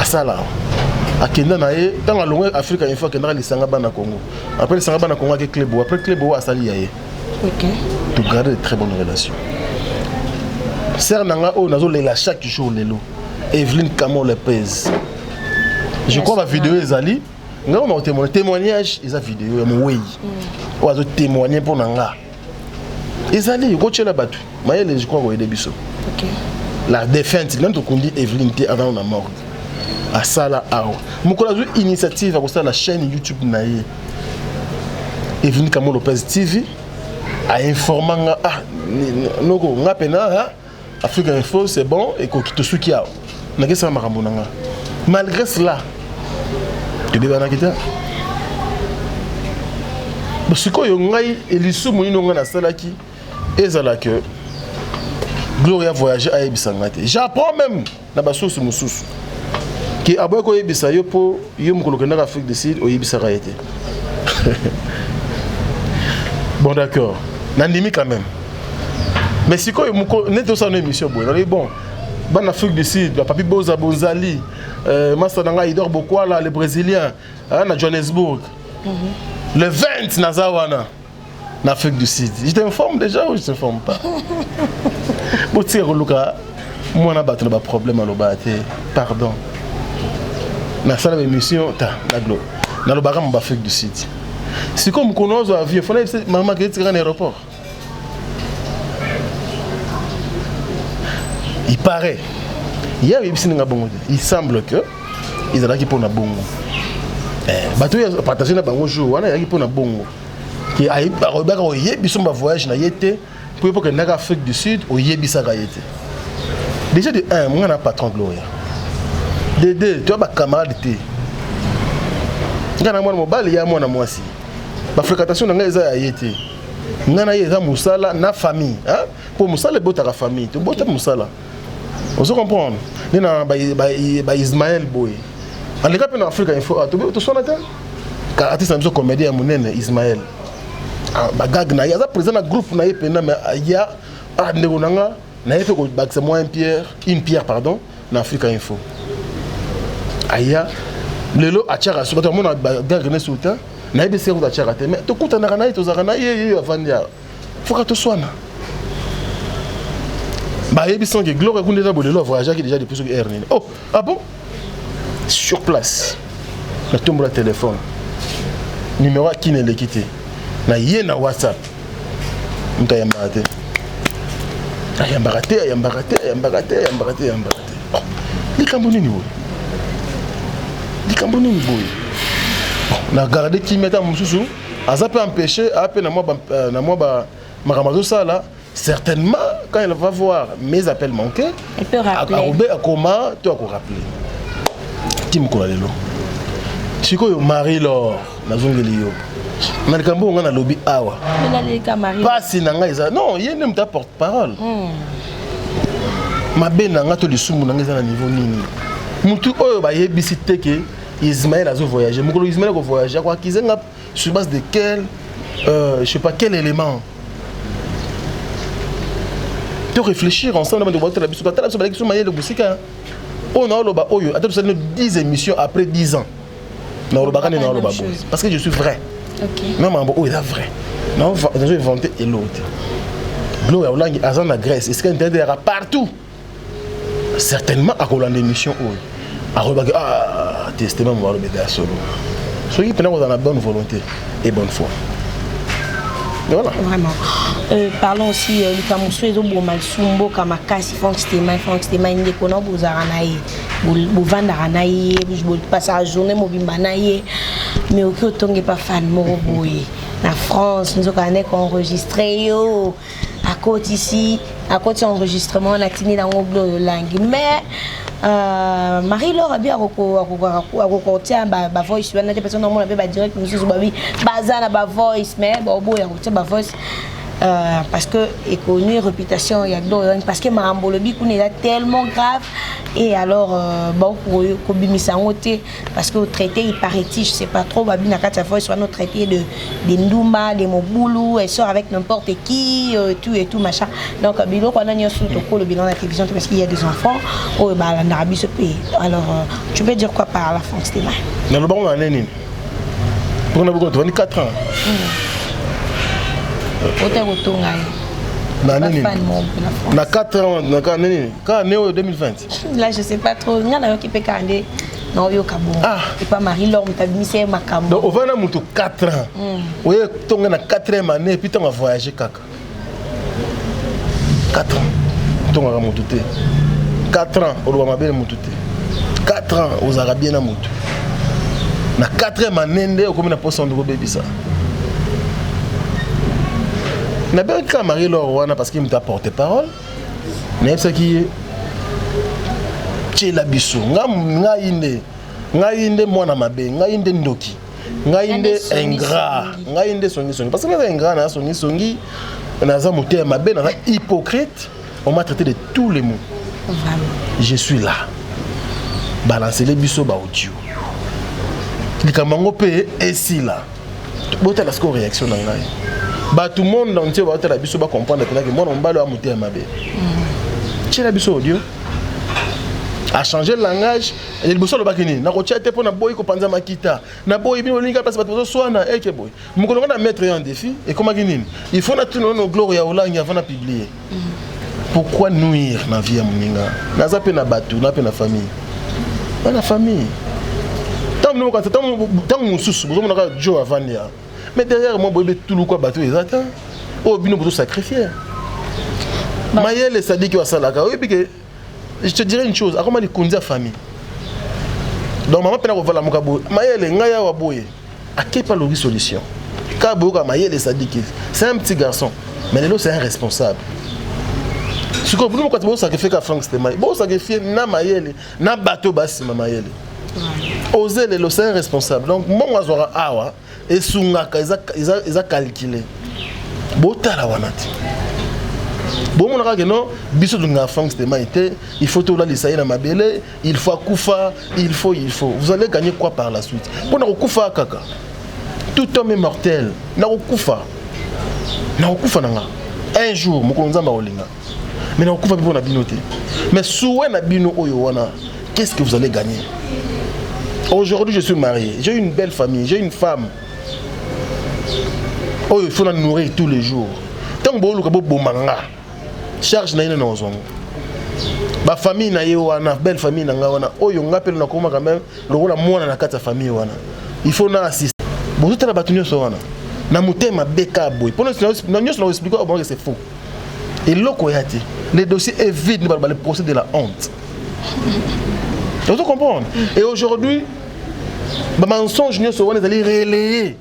Asala akenda na ye dans la longue Afrique une fois que na lisanga bana Congo après lisanga bana Congo avec club après club asali yaye. OK. Tu gardes de très bonnes relations. Sœur nanga o nazo lela chaque jour lelo Evelyne Kamo le pèse. Je crois la vidéo ezali nga on a témoignage eza vidéo ya moweyi o azo témoigner pour nanga ezali ko tchela batu mayele je crois ko aider biso. OK. La défunte même to kundi Evelyne té avant na mort à sala awa mukola zo initiative à la chaîne YouTube naye Evelyne Kamo Lopez TV a informé nga noko nga pena Afrique Info c'est bon et ko kitosuki ya na kesa makambo nanga malgré cela tu devais kita parce que yo ngai elisumu ino nga na salaki ezala que Gloria voyager à Ebisangate. J'apprends même na basosu mususu que aboy ko Ebisa yo po yo mukolo na Afrique du Sud o Ebisa ka été. Bon d'accord. Nandimi quand même. Mais si ko muko neto sa no émission bon. Ban Afrique du Sud, papi Boza Bonzali, Master Nanga Idor Bokwala les Brésiliens, na Johannesburg. Le 20 Nazawana. En Afrique du Sud. Je t'informe déjà ou je t'informe pas? Bon, tu sais, Luka, moi, on a un problème à l'obate. Pardon. Dans cette émission, dans le barrage en Afrique du Sud. C'est comme on connaît un avion, il faut que maman qui est en aéroport. Il paraît. Il semble que ils ont qui pour na bongo. Bateau partagé na bango jour, on a qui pour na bongo. Qui a un voyage na yete pour que na Afrique du Sud au yebisa yete. Déjà de un, moi na patron Gloria. De deux, tu as ba camarade té. Ngana mwana mobali ya mwana mwasi. Ba fréquentation na ngeza yete. Ngana yeza musala na famille, hein? Pour musala bota la famille, tu bota musala. On se comprend. Ni na ba Ismaël Boy. En les cas en Afrique il faut tu sois là. Car artiste amzo comédien munene Ismaël. Bagag na ya za président na groupe na yepena mais ya ndeko nanga na yefe ko bakse moi une pierre pardon na Africa Info. Aya lelo achara so bato mona bagag na souta na yebe sero achara te mais to kuta na kana to zakana ye avandia. Faut que to soina. Bah yebi sans que Gloria kunde za bolelo voyager qui déjà depuis sur air. Oh, ah bon? Sur place. Na tombe le téléphone. Numéro qui ne le quitter. Na yé na WhatsApp. Mta yambate. Ayambate. Likambo nini boy? Na garder qui meta mususu, aza peut empêcher après na moi ba makamazo sala. Certainement, quand elle va voir mes appels manqués, elle peut rappeler. À comment tu as rappeler. Tim Kolalelo. Si tu Marie-Laure, Nazongelio. Nalikambo on a lobby awa. Pas si nanga isa. Non, il y a même ta porte-parole. Ma ben nanga to lisumu nanga isa na niveau nini. Mutu oyo ba yebisite ke Ismaël azo voyager. Mukolo Ismaël ko voyager kwa kizenga sur base de quel, je sais pas quel élément. De réfléchir ensemble, de voir la biso, la biso, la biso, on a le bas, attends, ça nous 10 émissions après 10 ans. Non, le bas, non, le bas, parce que je suis vrai. Non, mais il est vrai. Non, on a inventé et l'autre. L'eau est langue, à la Grèce, est-ce qu'il y a partout? Certainement, à cause de l'émission, ah, testament, on va le bébé à solo. Soyez pendant dans la bonne volonté et bonne foi. Voilà. Vraiment. Parlons aussi du Camusou et du Malsumbo, Kamakasi, Fonkstéma, Ndekona, Bouzaranaï, Bouvandaraï, je passe la journée, Mobimbanaï, mais aucun temps n'est pas fan, Moroboui. La France, nous avons enregistré, à côté ici, à côté enregistrement, on a tenu dans le langue. Mais Marie-Laure a bien recompté ma voice, on a des personnes qui ont direct, nous sommes basés ma voice, mais bon, il y a ma voice. Parce que est connu réputation il y a parce que ma ambolobi est tellement grave et alors bon pour parce que au traité il paraît-il je sais pas trop babina kata fois soit notre traité de Ndouma de Moboulou elle sort avec n'importe qui tout et tout machin donc bilo qu'on a sur le bilan de la télévision parce qu'il y a des enfants au bah en Arabie ce pays alors tu peux dire quoi par la France des mains dans le bon on a nini on a beaucoup 24 ans na 4 ans, quand 2020. Là, je sais pas trop. Il y a qui peut candidater. Non, il y a ah. Et pas Marie-Laure, mais tu as mis c'est Macambo. Donc, on va dans 4 ans. Oui, tu as 4e année, puis tu as voyagé. 4 ans. Tu as voyagé. 4 ans, on va bien 4 ans, aux Arabiens. Na 4e année, on a posé un nouveau bébé. Je n'ai pas Marie-Laure parce qu'il m'a porté parole. Mais ce qui est. C'est la biso. Ngaïnde mwana mabe. Ngaïnde ndoki. Ngaïnde ingrat. Ngaïnde songi. Parce que les ingrats, na songi. Naza moté mabe, naza hypocrite. On m'a traité de tous les mots. Je suis là. Balancer les biso ba audio. Likamango pe ici là. Bote la score réaction dans ngai. Bah tout le monde entier va être la biso va comprendre que moi on va le monter à ma belle. C'est la biso audio. A changer le langage et le biso le bakini. Na ko tchate pour na boy ko panza makita. Na boy bi olinga place ba to so na eke boy. Mu ko na mettre en défi et comment gini. Il faut na tout nos gloire ya olangi avant na publier. Pourquoi nuire na vie ya muninga? Na zape na batu, na pe na famille. Na famille. Tant nous tant mususu, vous on a Joe avant ya. Mais derrière moi, je tout le quoi bateau les attend. Oh, bien nous sacrifier. Maëlle ça dit qu'il va salaka. Oui, parce que je te dirais une chose. Comment les conduire famille. Donc maman pena la mukabo. Maëlle ngaya wa boye. À quelle pas la solution. Car boka Maëlle ça dit que c'est un petit garçon, mais l'autre c'est un responsable. Ce que vous quand vous sacrifier qu'à Franck Stémaï. Vous sacrifier na Maëlle, na bateau bassi Maëlle. Oser le c'est un responsable. Donc moi azora awa. Et Sungaka, ils ont calculé. Botala wanati. Bon, mon gars, non, biso de la France de Maïté, il faut tout là, les saïs dans ma belle, il faut Koufa, il faut. Vous allez gagner quoi par la suite? Pour na Koufa kaka. Tout homme est mortel. Na Koufa. Na Koufa nanga. Un jour, mon konzamba olinga. Mais na Koufa pour na binoté. Mais soué na bino oyowana, qu'est-ce que vous allez gagner? Aujourd'hui, je suis marié, j'ai une belle famille, j'ai une femme. Oh, il faut la nourrir tous les jours. Tant que vous avez un manga, charge na ina ozongo. Ba famille na yo wana, belle famille na wana. Oh, yo ngapelo na koma quand même, le rôle mwana na kata famille wana. Il faut na assister. Vous tout la batunyo so wana. Na mutema beka boy. Pour nous nous expliquer au que c'est faux. Et loko yati. Le dossier est vide dans le procès de la honte. Vous comprenez? Et aujourd'hui, le mensonge est allé relayer.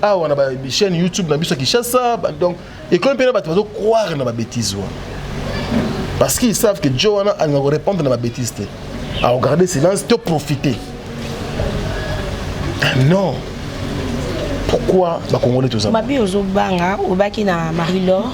Ah, on a une chaîne YouTube qui chasse ça. Donc, et quand on peut croire dans la bêtise. Parce qu'ils savent que Joanna a répondre à la bêtise. À regarder silence, tu profiter. Non. Pourquoi les Congolais tout ça? Mabi ozobanga obaki na Marie-Laure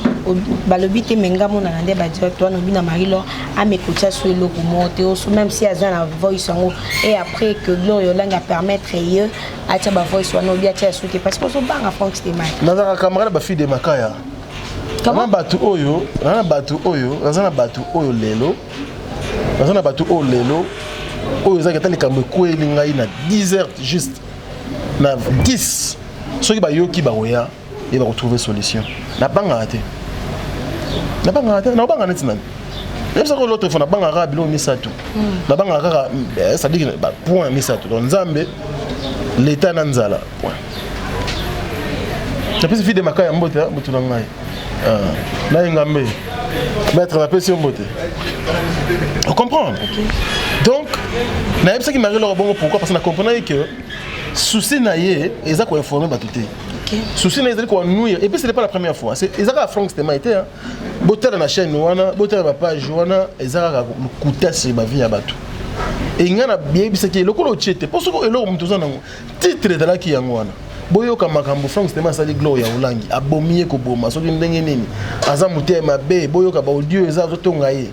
balobi te menga mona nande ba directeur no bina Marie-Laure a me coacher sur le monter même si azana voice en et après que Gloire Langue a permettre eux a tia ba voice no bia tia souke parce que so banga Frank Stemai nazaka camarade ba fille de Makaya comment batu oyo na batu oyo nazana batu oyo lelo nazana batu oyo lelo oyo ezaka tali kambe kweli ngai na 10 heures juste na 10 soki ba yoki ba oya et va retrouver solution na banga ate na banga netina même ça que l'autre fois na banga ra bilo misato na banga ra ça dit que point misato donc nzambe l'état na nzala point la petite fille de Makaya mbote mbote na ngai na ngambe mettre la pression mbote on comprend donc na yebisa ki Marie-Laure bongo pourquoi parce que na comprendre que souci na ye eza ko informer batuté souci na ezali ko nuire et puis ce n'est pas la première fois c'est ezaka Frank Stemai été hein botere na chaîne wana botere ba page wana ezaka kutasi ba vie ya batu et ngana bien bisaki lokolo chete parce que eloko mtuza nango titre de la ki yango wana boyoka makambo Frank Stemai sali Gloire ya Ulangi abomie ko boma soki ndenge nini aza mutema be boyoka ba audio eza zotonga ye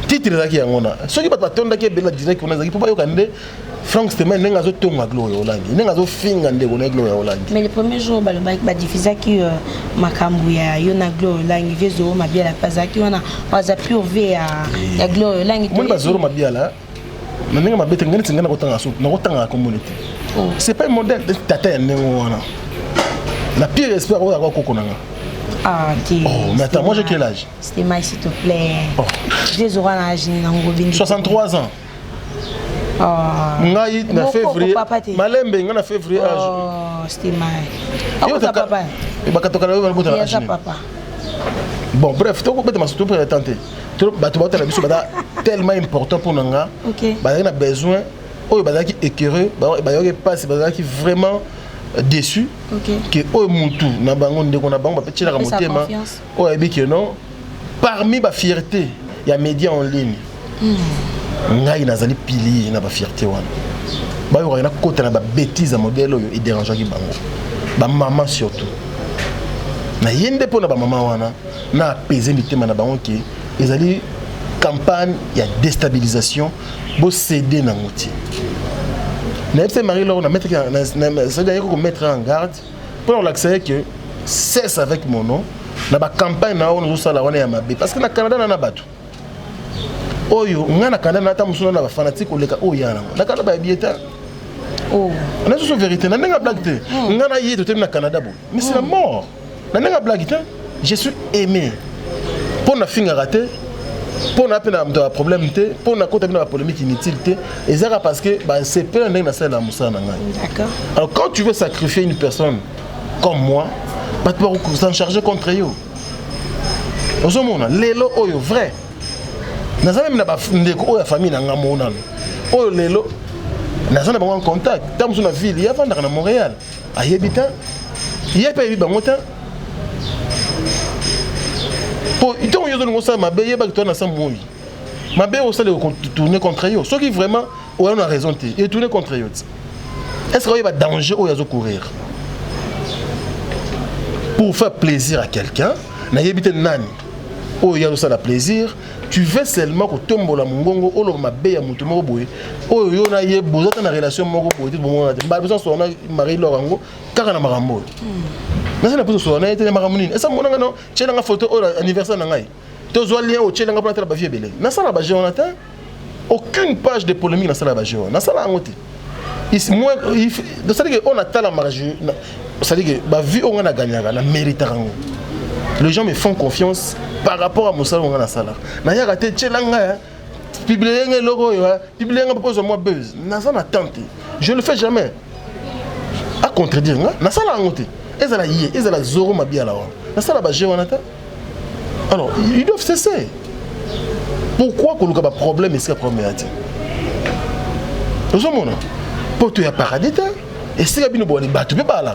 titre de la ki yango na soki ba tonda ki bela direct on azaki po bayoka nde Frank Stemai nenga zo tonga Gloire ya Ulangi nenga zo finga ndeko na Gloire ya Ulangi mais le premier jour ba diffuser ki makambo ya yona Gloire ya Ulangi vezo mabia la pazaki wana waza pure ve ya Gloire ya Ulangi mon bazoro mabia la nenga mabete ngani tsinga na kotanga so na kotanga communauté c'est pas un modèle de tata nengo wana la pire espère ko ko kokonanga ah OK mais attends moi j'ai quel âge Stemai s'il te plaît j'ai aura na âge na ngobindi 63 ans ngai na février malembe nga na février âge oh Stemai akota papa bakatoka na bana bota âge papa bon bref to ko beta masoto pour tenter to bato bata la biso bata tellement important pour nanga ba na besoin oyo bazaki écœureux ba yoke passe bazaki vraiment déçu que oyo mutu na bango ndeko na bango ba petila ka motema oyo ebiki non parmi ba fierté ya média en ligne ngai nazali pilier na ba fierté wana ba yo na kota na ba bêtise modèle oyo et dérangeant ki bango ba maman surtout na yende pona ba maman wana na apaiser mitema na bango ki ezali campagne ya déstabilisation bo céder na ngoti na FC Marie-Laure na mettre ça doit ko mettre en garde pour l'accès que cesse avec mon nom na ba campagne na on zo sala wana ya mabe parce que na Canada na batu oyo ngana Canada na ta musuna na ba fanatique oleka oyana na Canada ba bieta oh on a juste vérité na nga blague te ngana yeto te na Canada bo mais c'est la mort na nga blague te je suis aimé pour na finga raté pour na pena un problème te pour na kota na polémique inutile te et ça parce que ba c'est pas ndenge na sala musana nga d'accord alors quand tu veux sacrifier une personne comme moi pas te s'en charger contre eux ozomona lelo oyo vrai nazana mina ba ndeko oyo famille na nga mona oyo lelo nazana bango en contact tamusu na ville ya vanda na Montréal ayebita yepa yebi bango ta pour itongo yozo ngosa mabe yeba ki tona sa moyi mabe osale tourner contre eux ceux qui vraiment ont raison et tourner contre eux est-ce qu'il y a danger ou yazo courir pour faire plaisir à quelqu'un na yebite nani o yazo ça la plaisir tu veux seulement que tombola mongongo olo mabe ya mutu moko boye o yo na ye bozata na relation moko boye tout bon na ba besoin so na Marie-Laure ngo kaka na marambo na na besoin so na ete na marambo nini esa mona ngano tshela nga photo o anniversaire na ngai to zo lien o tshela nga pour ba vie belé na sala ba Jonathan aucune page de polémique na sala ba Jonathan na sala ngote ici moi de ça dire on a tala marge ça dire que ba vie on a gagné na mérite rango les gens me font confiance par rapport à mon salon on a sala na ya raté tchelanga publier un logo publier un propose moi buzz na ça na tente je le fais jamais à contredire na sala ngote ezala yé ezala zoro mabia la na sala ba Jonathan alors ils doivent cesser pourquoi que le problème est-ce que problème est ozomona poto ya paradis et si bino bo batu pe bala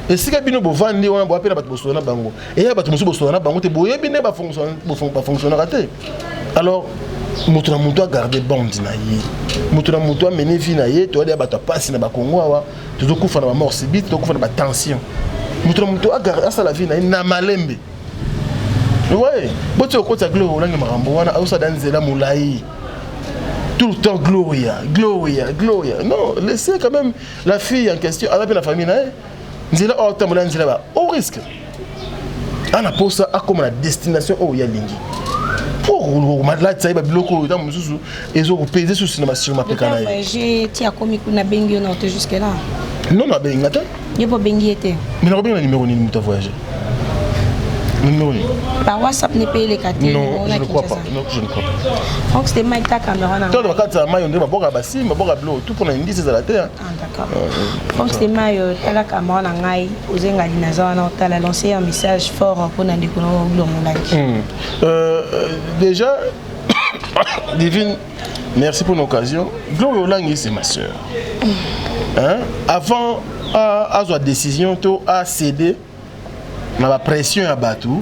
et si bino bo vandi wana bo apela batu bosona bango et ya batu musu bosona bango te boye bine ba fonctionner raté alors mutu na mutu a garder bande na ye mutu na mutu a mener vie na ye to ya batu passe na ba Congo awa to kufa na ba mort subite to kufa na ba tension mutu na mutu a garder ça la vie na malembe Ouais, tu as côté Gloria, tout le temps Gloria. Non, laissez quand même la fille en question, elle a bien la famille. Au risque. On a posé ça comme la destination où il y a l'Ingi. Pour là, tu sais, ils ont payé sur le cinéma sur ma pécana. J'ai commis qu'on bengi on jusque là. Non, on a bengi. Il n'y a pas bengi été. Mais on a bien le numéro ni voyager. Par WhatsApp n'est payé les 4. Non, je ne crois pas. Non, je ne crois pas. Donc c'était Mike Cameron. Toi, dans le cas de Maï, on dit que Bassi, tout pour l'indice, c'est la terre. Ah, d'accord. Donc c'était Mike Cameron en Aïe, aux Engalinaza, on a lancé un message fort pour nous découvrir. Déjà, Divine, merci pour l'occasion. Gloria Olangi, c'est ma soeur. Avant à la décision, tu as cédé. La pression à Batou,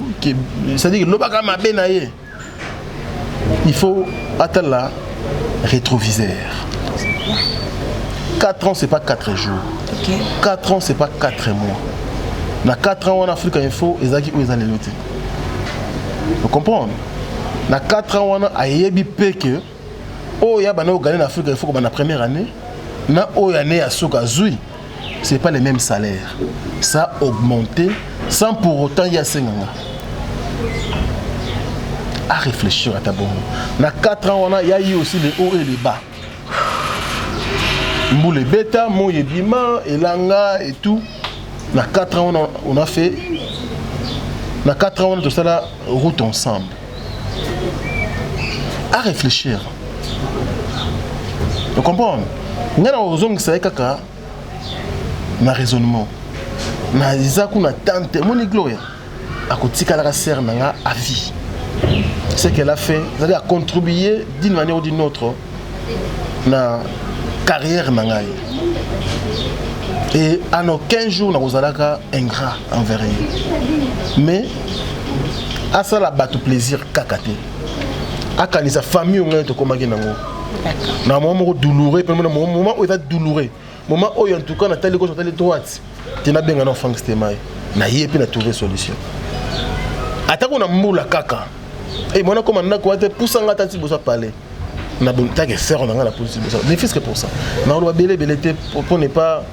c'est-à-dire que il faut attendre la rétroviseur. 4 ans, ce n'est pas 4 jours. Okay. 4 ans, ce n'est pas 4 mois. Dans 4 ans, en Afrique, il faut les gens qui ont les lutter. Vous comprenez? Dans 4 ans, on a yebi peke. Oh, il y a gagné en Afrique, il faut que la première année. Dans oh, année à Soka Zoui, ce n'est pas les mêmes salaires. Ça a augmenté. Sans pour autant y a 5 ans. À réfléchir à ta bonne. Dans 4 ans, il y a eu aussi les hauts et les bas. Moule bêta, moule bima, elanga et tout. Dans 4 ans, on a fait. Dans 4 ans, on a tout ça la route ensemble. À réfléchir. Vous comprenez? Nous avons besoin de ça, un raisonnement. Na izaku na tante moni Gloria akotika la sœur nanga à vie. Ce qu'elle a fait, c'est à contribuer d'une manière ou d'une autre na carrière nanga. Et en aucun jour na kozalaka ingrat envers elle. Mais à ça la batu plaisir kakate. Aka ni sa famille on to komaki nango. Na moment douloureux, moment où il va douloureux. Moment où en tout cas na telle gauche, telle droite. Tu n'as bien un enfant qui na yepi na trouver solution. Atako na mbula kaka. Et moi comme on a quoi te poussanga tati bosa parler. Na bonta que faire on a la position bosa. Ne fils que pour ça. Na on doit belé pour ne pas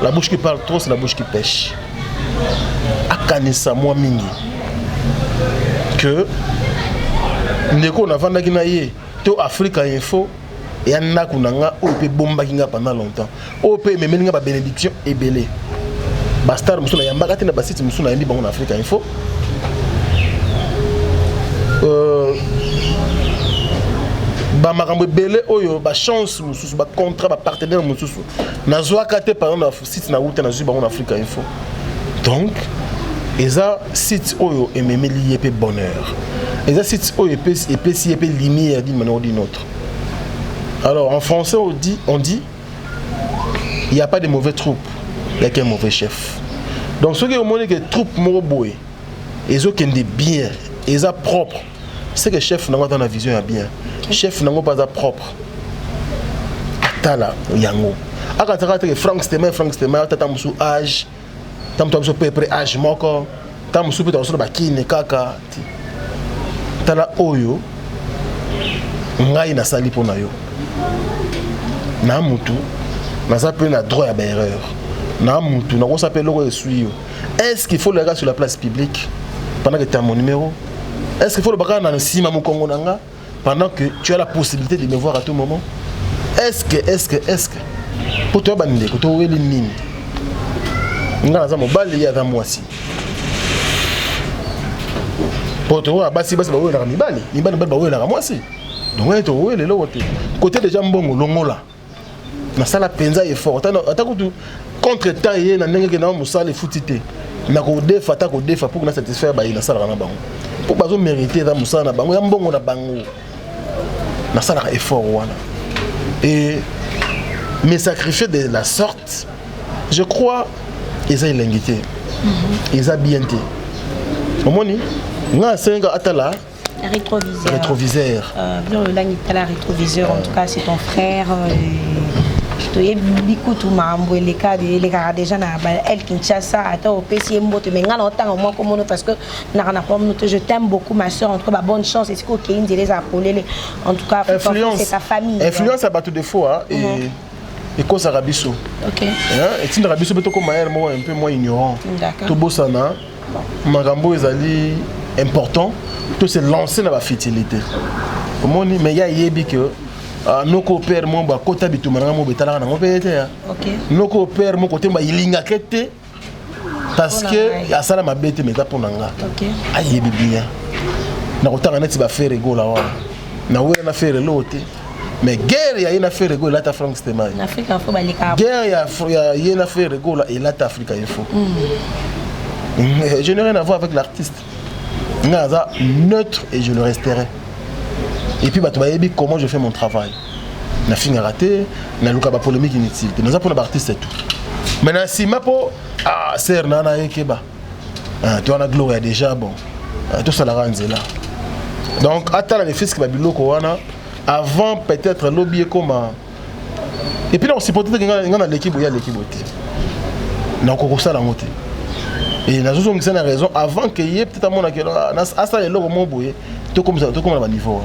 la bouche qui parle trop c'est la bouche qui pêche. Akanisa moi mingi. Que ndeko na vanda kina ye to Africa Info et anna kunanga o pe bomba kinga pendant longtemps. O pe memelinga ba bénédiction et belé. Bastar musuna yambaka tena basiti musuna yandi bango na Africa Info. Ba makambo belé oyo ba chance mususu ba contrat ba partenaire mususu. Na zoaka te par exemple na site na wuta na zu bango na Africa Info. Donc eza site oyo ememeli yepé bonheur. Eza site oyo epé si yepé lumière d'une manière ou d'une autre. Alors en français on dit il n'y a pas de mauvais troupes. Il n'y a qu'un mauvais chef. Donc, ce qui est monnaie que les troupes morobouées, ils ont des bien, ils ont propre. C'est que le chef n'a pas dans la vision bien. Le chef n'a pas propre. Atala, yango. Quand tu as Frank Stemmer, tu as un âge, tu as un âge moko, tu as un bakine kaka. Tu as oyo, ngai na sali pona yo. Na mutu, na zape na droit à erreur. Est-ce qu'il faut le regarder sur la place publique pendant que tu as mon numéro? Est-ce qu'il faut le regarder dans le cinéma pendant que tu as la possibilité de me voir à tout moment? Est-ce que pour toi, pour toi, il y a moi aussi. Pour toi, côté des gens bon na sala penza effort atakutu contre temps yé na ndenge na musala futité na ko defa ta ko defa pour na satisfaire ba ina sala na bango pour bazo mériter da musala na bango ya mbongo na bango na sala effort wana et me sacrifier de la sorte je crois ils ont l'ingité ils ont bien été omoni nga senga atala rétroviseur. Bien le rétroviseur, en tout cas c'est ton frère. bikutu mambo les cas déjà na elle Kinshasa attends au PC mbote mais ngana autant moi comme nous parce que je t'aime beaucoup ma soeur en tout cas bonne chance et ce que Kéine les appeler en tout cas c'est ta famille influence à battre de fois et cause arabiso OK et tin arabiso beto comme un peu moins ignorant to bosana magambo ezali important to se lancer dans la fertilité omoni mais ya yebi que noko père mon ba kota bitumana mo betala na mo pete OK noko père mon côté ba ilinga kete parce que ya sala mabete meta ponanga OK ayebi bien na kotanga neti ba faire gola wa na wera na faire lote mais guerre ya ina faire gola ta France tema en Afrique il faut balika guerre ya ina faire gola et la Afrique il faut je n'ai rien à voir avec l'artiste naza neutre et je le resterai. Et puis, comment je fais mon travail. Na fini raté, na luka ba polémique inutile. Nous avons pour l'artiste c'est tout. Maintenant, si ma po ser nana ekeba. Tu as la gloire déjà bon. Tout ça la ranze là. Donc, attends les fils qui va biloko wana avant peut-être lobby comme et puis là on supporte que ngana l'équipe ya l'équipe oti. Na ko ça la moté. Et na zo ngisa na raison avant que y ait peut-être mon akela na asa le logo mo boye tout comme ça tout comme la niveau.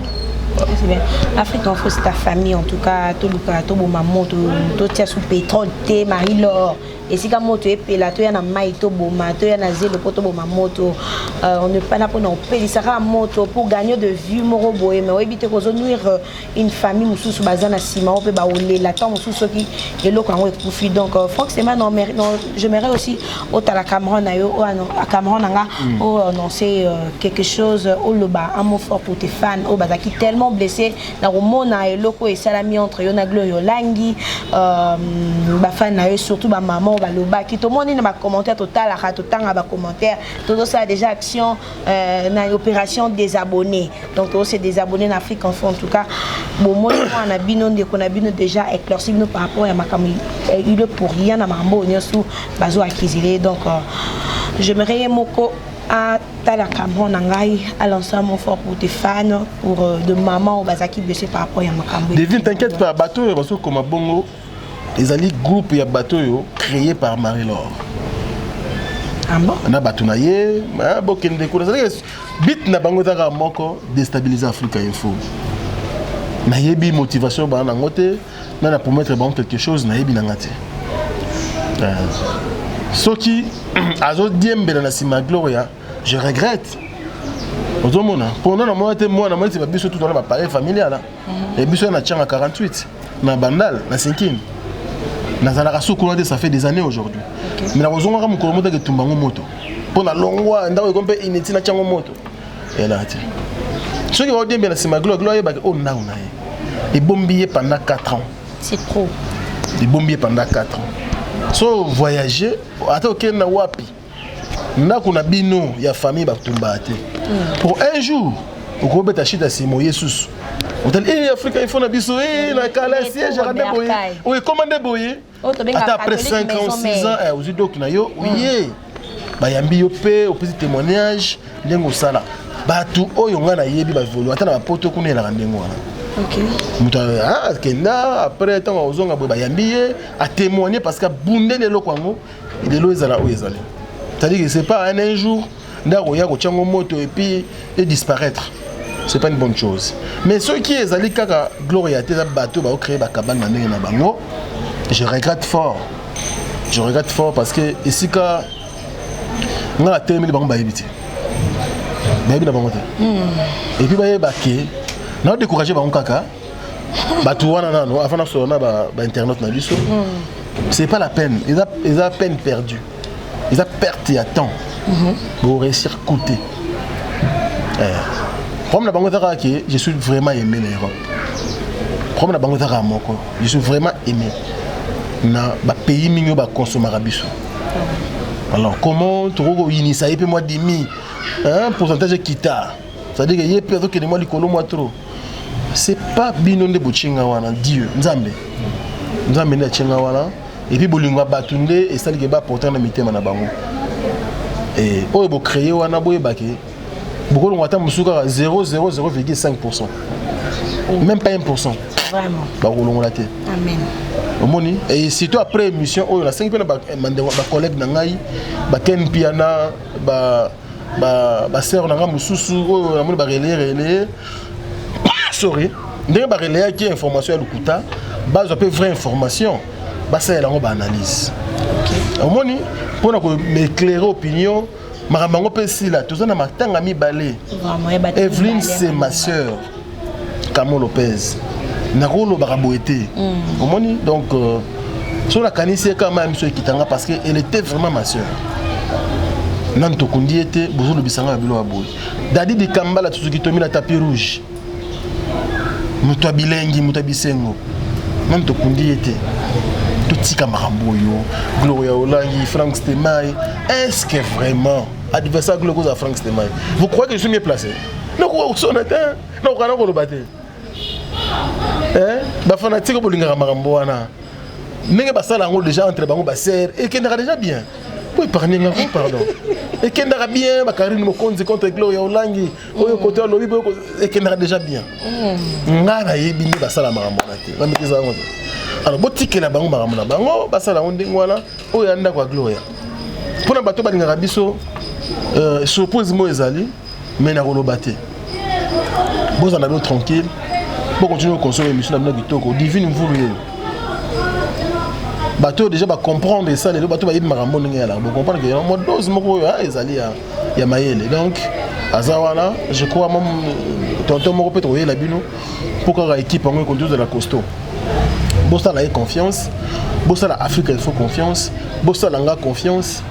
C'est bien. Afrique en fait c'est ta famille en tout cas tout le tout bon maman tout tia sous pétrole thé Marie-Laure et si comme moto et là tu y a na maïto boma tu y a na zelo poto boma moto on ne pas là pour non payer ça à moto pour gagner de vue moro boé mais éviter qu'on nuire une famille musu sous bazana ciment on peut ba olé la temps musu qui et l'eau quand on profite donc Franck c'est non j'aimerais aussi au la Cameroun à Cameroun nga au annoncer quelque chose au le bas un mot fort pour tes fans au bazaki tellement blessé na romona et loko et salami entre yona gloyo langi ba fan na eux surtout ba maman ba loba ki to moni na ba commentaire total à tout temps ba commentaire tout ça déjà action na opération désabonner donc c'est désabonner en Afrique en tout cas bon moi na bino de qu'on a bino déjà éclairci nous par rapport à makami il est pour rien na mambo nyosu bazo acquisirer donc j'aimerais moko à la Cameroun à l'ensemble fort pour tes fans pour de maman au bazaki blessé par rapport à makambo. Devine t'inquiète pas bateau parce que comme bongo les alliés groupe ya bateau créé par Marie-Laure. Ah bon? On a bateau naie, bokende ko bit na bango ta moko déstabiliser Afrique info. Na yebi motivation ba na ngote na pour mettre bon quelque chose na yebi na ngati. Soki azo diembe na sima gloria je regrette ozomona pendant na moi na moi c'est biso tout dans la pareil familial et biso na tchanga 48 na bandal na 5e na zalaka sokolo ça fait des années aujourd'hui mais na ozonga ka mukolo moto ke tumbango moto pona longwa ndako ko mpe ineti na tchango moto et là tu soki o diembe na sima gloria ba o na una et bombier pendant 4 ans c'est trop et bombier pendant 4 ans. So voyager ata okenda wapi ndako na bino ya famille batumba te pour un jour okobeta chita simo yesus otel Afrique il faut na biso na kala siège à boye oui commandé boye ata après 5 ans 6 ans ozidok na yo oui bayambi yo pe opesi témoignage ndengo sala batu oyo ngana yebi ba volo ata na poto kuna la ndengo wana. OK. Muta kenda après tant ozonga boye bayambi a témoigner parce que bundé le lokwango de lo ezala o ezali. C'est-à-dire que c'est pas un jour ndako ya ko tchango moto et puis et disparaître. C'est pas une bonne chose. Mais ceux qui ezali kaka gloria te bateau ba créer ba cabane na ndenge na bango, je regrette fort. Je regrette fort parce que ici ka ngala terminer bango ba yebiti. Ba yebi na bango te. Et puis ba yebaki na décourager bango kaka bato wana nano avant na sona ba internet na biso. C'est pas la peine, ils ont peine perdue. Ils ont perdu à temps pour réussir à coûter. Comme la banque de je suis vraiment aimé l'Europe. Comme la banque de je suis vraiment aimé. Na ba pays mignon ba consommer à biso. Alors comment tu réunis ça et puis moi demi pourcentage quitta. C'est-à-dire que y a peut-être que moi likolo moi trop. C'est pas binon de bochinga wana Dieu. Nzambe. Nzambe na chinga wana. Et puis bolingwa batunde et ça li ba pourtant na mitema na bango. Et oyo bo créer wana boye baké. Beaucoup on attend musuka 0,0,5%. Même pas 1%. Vraiment. Amen. Omoni et surtout après émission oh la 5 collègue nangai ba ken piana ba sœur nanga mususu oh na moni ba relais sorry ndenge ba relais qui information ya lukuta ba zo pe vraie information ba ça la ba analyse. Omoni pour ko m'éclairer opinion maramango pe sila tozana matanga mibale. Evelyne c'est ma sœur Camo Lopez. Nakolo baraboete. Omoni donc sur la canisse quand même monsieur Kitanga parce qu'elle était vraiment ma sœur. Nanto Kundi était bozo le bisanga bilo aboy. Dadi de Kambala Tsuki Tomi la tapis rouge. Muto bilengi muto bisengo. Nanto Kundi était tout tika maramboyo. Gloria Olangi, Frank Stemai. Est-ce que vraiment adversaire Gloria Frank Stemai? Vous croyez que je suis mieux placé? Non, on attend. Non, on va le battre. Bah fanatique pour l'ingara marambo wana. N'engue basala ngo déjà entre bango baser et qui n'ira déjà bien. Pour épargner ngo pardon. Et qui n'ira bien ba Karine Mokonzi contre Gloria Olangi. Oyo côté lobi et qui n'ira déjà bien. Ngana yebi ni basala marambo na te. Na metiza ngo. Alors botike la bango marambo na bango basala ngo ndenge wana oyo anda kwa Gloria. Pona bato ba lingara biso suppose mo ezali mais na kolobate. Vous en avez tranquille. Pour continuer à consommer l'émission de divine vous bateau déjà va comprendre ça les bateaux va y marambo vous comprendre que mon dose moko ezali ya mayele donc azawana je crois même tonton moko peut trouver la bino pour que l'équipe en conduise de la costaud bossa la confiance bossa la Afrique il faut confiance bossa la confiance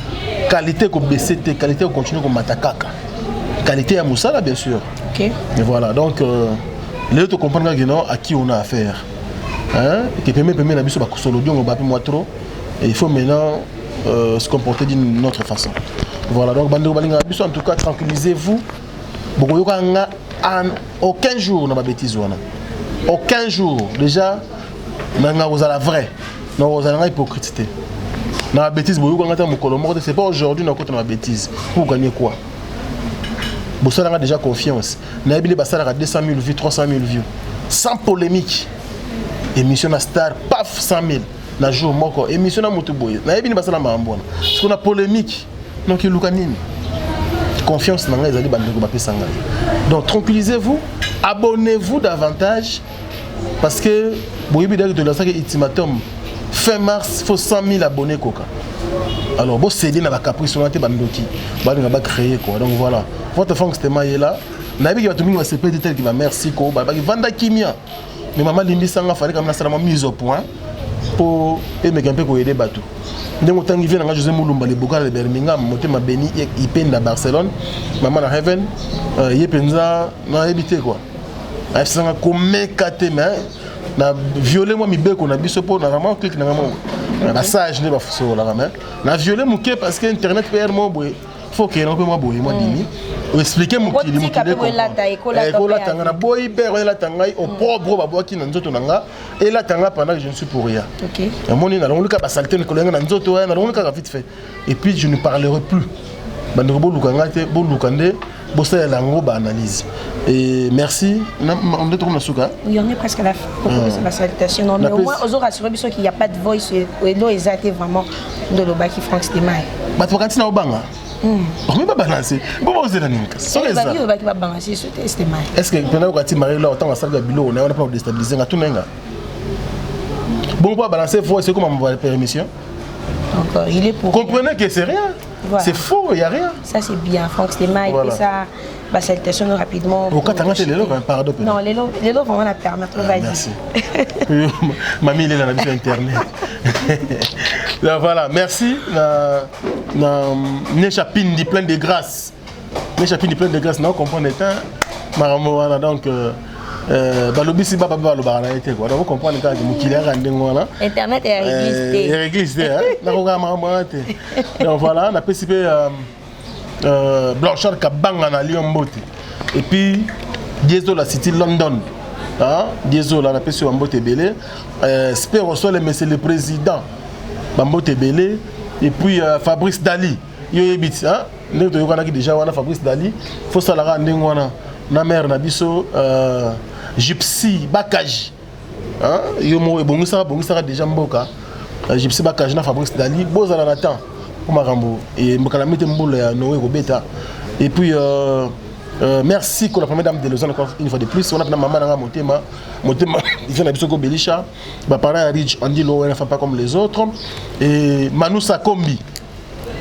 qualité ko BCT qualité ko continuer ko matakaka qualité à Moussala bien sûr. OK. Et voilà donc les autres comprennent à qui on a affaire. Hein? Qui permet la biso ba solo diongo ba moi trop et il faut maintenant se comporter d'une autre façon. Voilà donc bande balinga biso en tout cas tranquillisez-vous. Boko yokanga en aucun jour na ba bêtise wana. Aucun jour déjà nanga vous à la vraie. Non vous allez hypocrite. Na ba bêtise boyo kanga ta mokolo moko c'est pas aujourd'hui na côté na bêtise. Pour gagner quoi? Bossala a déjà confiance. Naibili Bassala a 200 000 vues, 300 000 vues. Sans polémique. Émission à star, paf, 100 000. Na jour moko. Émission à Moutouboye. Naibili Bassala Marambouana. Parce qu'on a polémique. Donc il y a confiance dans les alliés. Donc tranquillisez-vous. Abonnez-vous davantage. Parce que, vous avez de la ultimatum. Fin mars, il faut 100 000 abonnés. Alors, vous cédez dans la caprice, on a été bandoki. On va créer quoi. Donc voilà. Votre femme c'était maillé là. Nabi qui va tout le monde se payer tel qui va merci quoi. Bah qui vend kimia. Mais maman limbi sanga fallait comme ça la mise au point pour aimer un peu pour aider bateau. Donc autant qui vient dans José Moulumba les Bocal de Birmingham, monter ma béni il peine à Barcelone. Maman à Heaven, il pensa na habité quoi. Elle sanga comme kate mais na violer moi mi beko na biso pour na vraiment clic na maman. Massage ne va faire la main. Na violer mon cœur parce que internet perd mon boy. Faut que l'on peut moi boy moi dimi. Expliquer mon petit mon école tanga boy ber la tanga au propre babo qui na nzoto nanga et la tanga pendant que je ne suis pour rien. OK. Et mon ina on le ka salter ko lenga na nzoto na on le ka vite fait. Et puis je ne parlerai plus. Bandoko lukanga te bo lukande bo ça la ngo ba analyse. Et merci. On est tourné souka. Oui, on est presque à la fin. C'est ma salutation. Non, mais au moins aux autres rassurés qu'il n'y a pas de voice et là ils étaient vraiment de l'obaki Frank Stemai. Bah tu quand na obanga. On va balancer. Bon, vous êtes là. Est-ce que pendant que tu maries là, autant à salle de bilo, on a pas déstabilisé à tout nenga. Bon, on va balancer, c'est comment on va la permission. Encore, il est pour. Comprenez que c'est rien. Voilà. C'est faux, il n'y a rien. Ça c'est bien, Frank Stemai, voilà. Et ça, bah, salutation rapidement. Au cas où tu es là, pardon. Non, les lots vont la permettre. Merci. Mamie, il est dans la vie internet. Voilà, merci. Nechapine plein de grâce. Nechapine plein de grâce, non, comprenez pas. Donc, balobisi baba baba lobana été quoi. Donc, vous comprenez quand il est rendu là. Internet est réglé. Donc voilà, on a participé Blanchard Kabanga na Lyon Mbote. Et puis, Diesel la City London. Diesel la paix sur Mbote Belé. Spère reçoit le président Mbote Belé. Et puis Fabrice Dali. Yoyebit. Nous avons déjà Fabrice Dali. Il faut savoir que na mère na biso Gypsy Bakaji. Hein? Yomo Bongisa déjà Mboka. Gypsy Bakaji na Fabrice Dali. Bozala Nathan. Marambo. Et Mbokalamite Mboule à Noé Robeta. Et puis, merci pour la première dame de Lausanne encore une fois de plus. On a maman dans Motema. Motema, il vient d'Abisoko Belisha. Parents à Rich, on dit l'eau, elle ne fait pas comme les autres. Et Manoussa Kombi,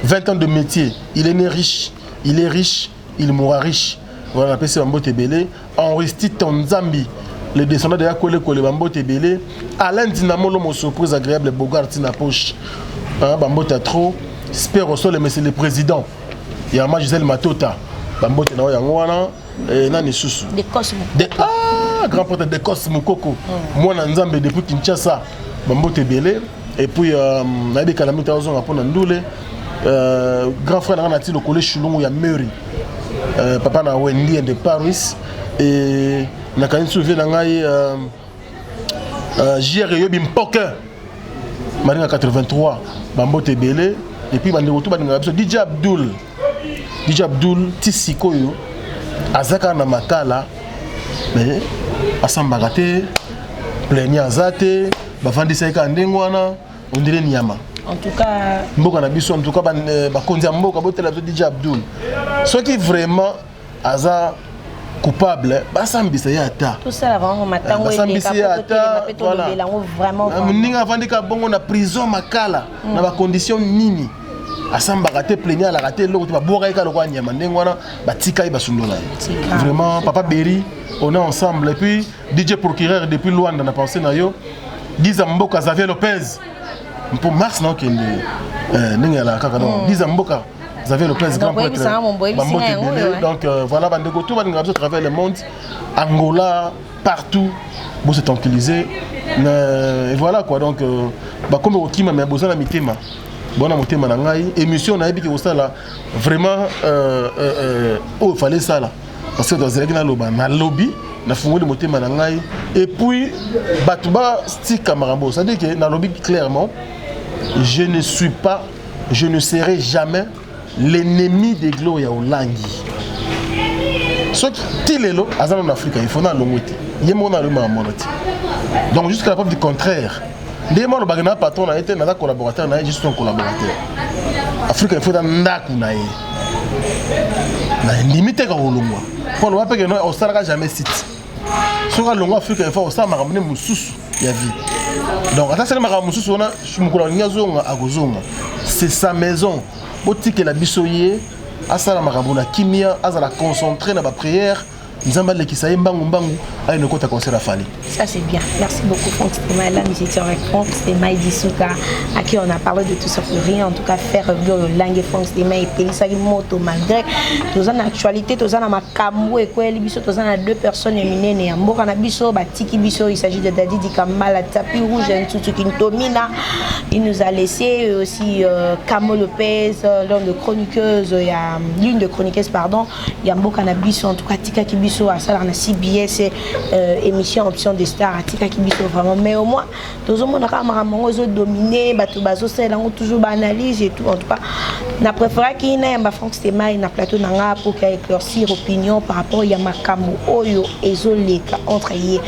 20 ans de métier. Il est né riche. Il est riche. Il mourra riche. Voilà, on appelle ça Bambo Tebele. Henri Tonzambi, le descendant de Yakole Kole Bambo Tebele. Alain Dinamo, l'homme aux surprises agréables, Bogart Tina Poche. Bambo Tatro. Spère au sol, mais c'est le président. Il y a Gisèle Matota. Bambo Tena Yangwana. Et Nani Soussou. Des Cosmo. Grand porteur de Cosmo Coco. Moi, Nzambe depuis Kinshasa. Bambo Tebele. Et puis, Naïbe Kalamita Ozon Apon Ndoule. Grand frère Nati le collège Chulungu ya Mary. Papa na Wendy de Paris. Et Nakani Souvé Nangaï JR Yobi Mpoke. Marina 83. Bambo Tebele. Et puis Bande Rotou Bande DJ Abdul. DJ Abdul Tissikoyo. Azaka na Makala. Mais Asambagate. Pleni Azate. Bafandi Saika Ndengwana. On dirait Nyama. En tout cas, Mboka na biso en tout cas bakonzi mboka botela DJ Abdul. Ce qui vraiment aza coupable, basambisa ya ata. Tout ça vraiment matango basambisa ya ata. Voilà. Vraiment. Ninga vandika bongo na prison makala na ba condition nini. Asambaka te plaignant la raté l'autre ba boka ka lokwa nyama ndengwana batika basundola. Vraiment papa Berry, on est ensemble et puis DJ procureur depuis Luanda na pensé na yo. Giza Mboka Xavier Lopez. Pour mars non qui n'ingala kaka non Giza Mboka Xavier Lopez grand prêtre. Donc voilà bandeko tout va à travers le monde, Angola partout pour se tranquilliser et voilà quoi. Donc bah comme okima mais besoin la mitema bona motema na ngai émission na ebiki osala vraiment il fallait ça là parce que dans na loba na lobby na fungoli motema na ngai et puis batuba stika marambo ça dit que na lobby clairement je ne suis pas, je ne serai jamais l'ennemi de Gloria Olangi. Ce qui est là, en Afrique, il faut en l'ongouti. Il y a mon allemand à monoti. Donc jusqu'à la preuve du contraire, les gens qui ont patron a été un collaborateur, n'a juste un collaborateur. Afrique, il faut un nakunaï. Na limite ka olongwa. Pour le rappel que nous on sera jamais site. Sur la longue Afrique, il faut aussi ramener mususu ya vie. Donc, c'est sa maison. Boutique la bisoye, asala marabuna kimia, asala concentré dans la prière. Nzambale qui saïe mbangu mbangu a une côte à concert à Fali. Ça c'est bien. Merci beaucoup Franck Stéma. Là nous étions avec Franck Stéma et Dissouka à qui on a parlé de tout ça pour rien. En tout cas faire le langue Franck Stéma et Pélissa moto malgré tous en actualité, tous en makambo et quoi les biso, tous en deux personnes éminées né ambo kana biso batiki biso. Il s'agit de Dadi Dikambala tapis rouge et Ntsutu Kintomina. Il nous a laissé aussi Camo Lopez, l'une de chroniqueuse, il y a l'une de chroniqueuses pardon, il y a Mboka na biso en tout cas Tika Kibiso à ça on a CBS émission option des stars Tika Kibiso vraiment mais au moins tous les monde a vraiment dominé bato bazo c'est là on toujours analyse et tout en tout cas na préféré qu'il y ait un Franck Stéma na plateau nanga pour qu'il éclaircir opinion par rapport à Yamakambo Oyo ezoleka entre hier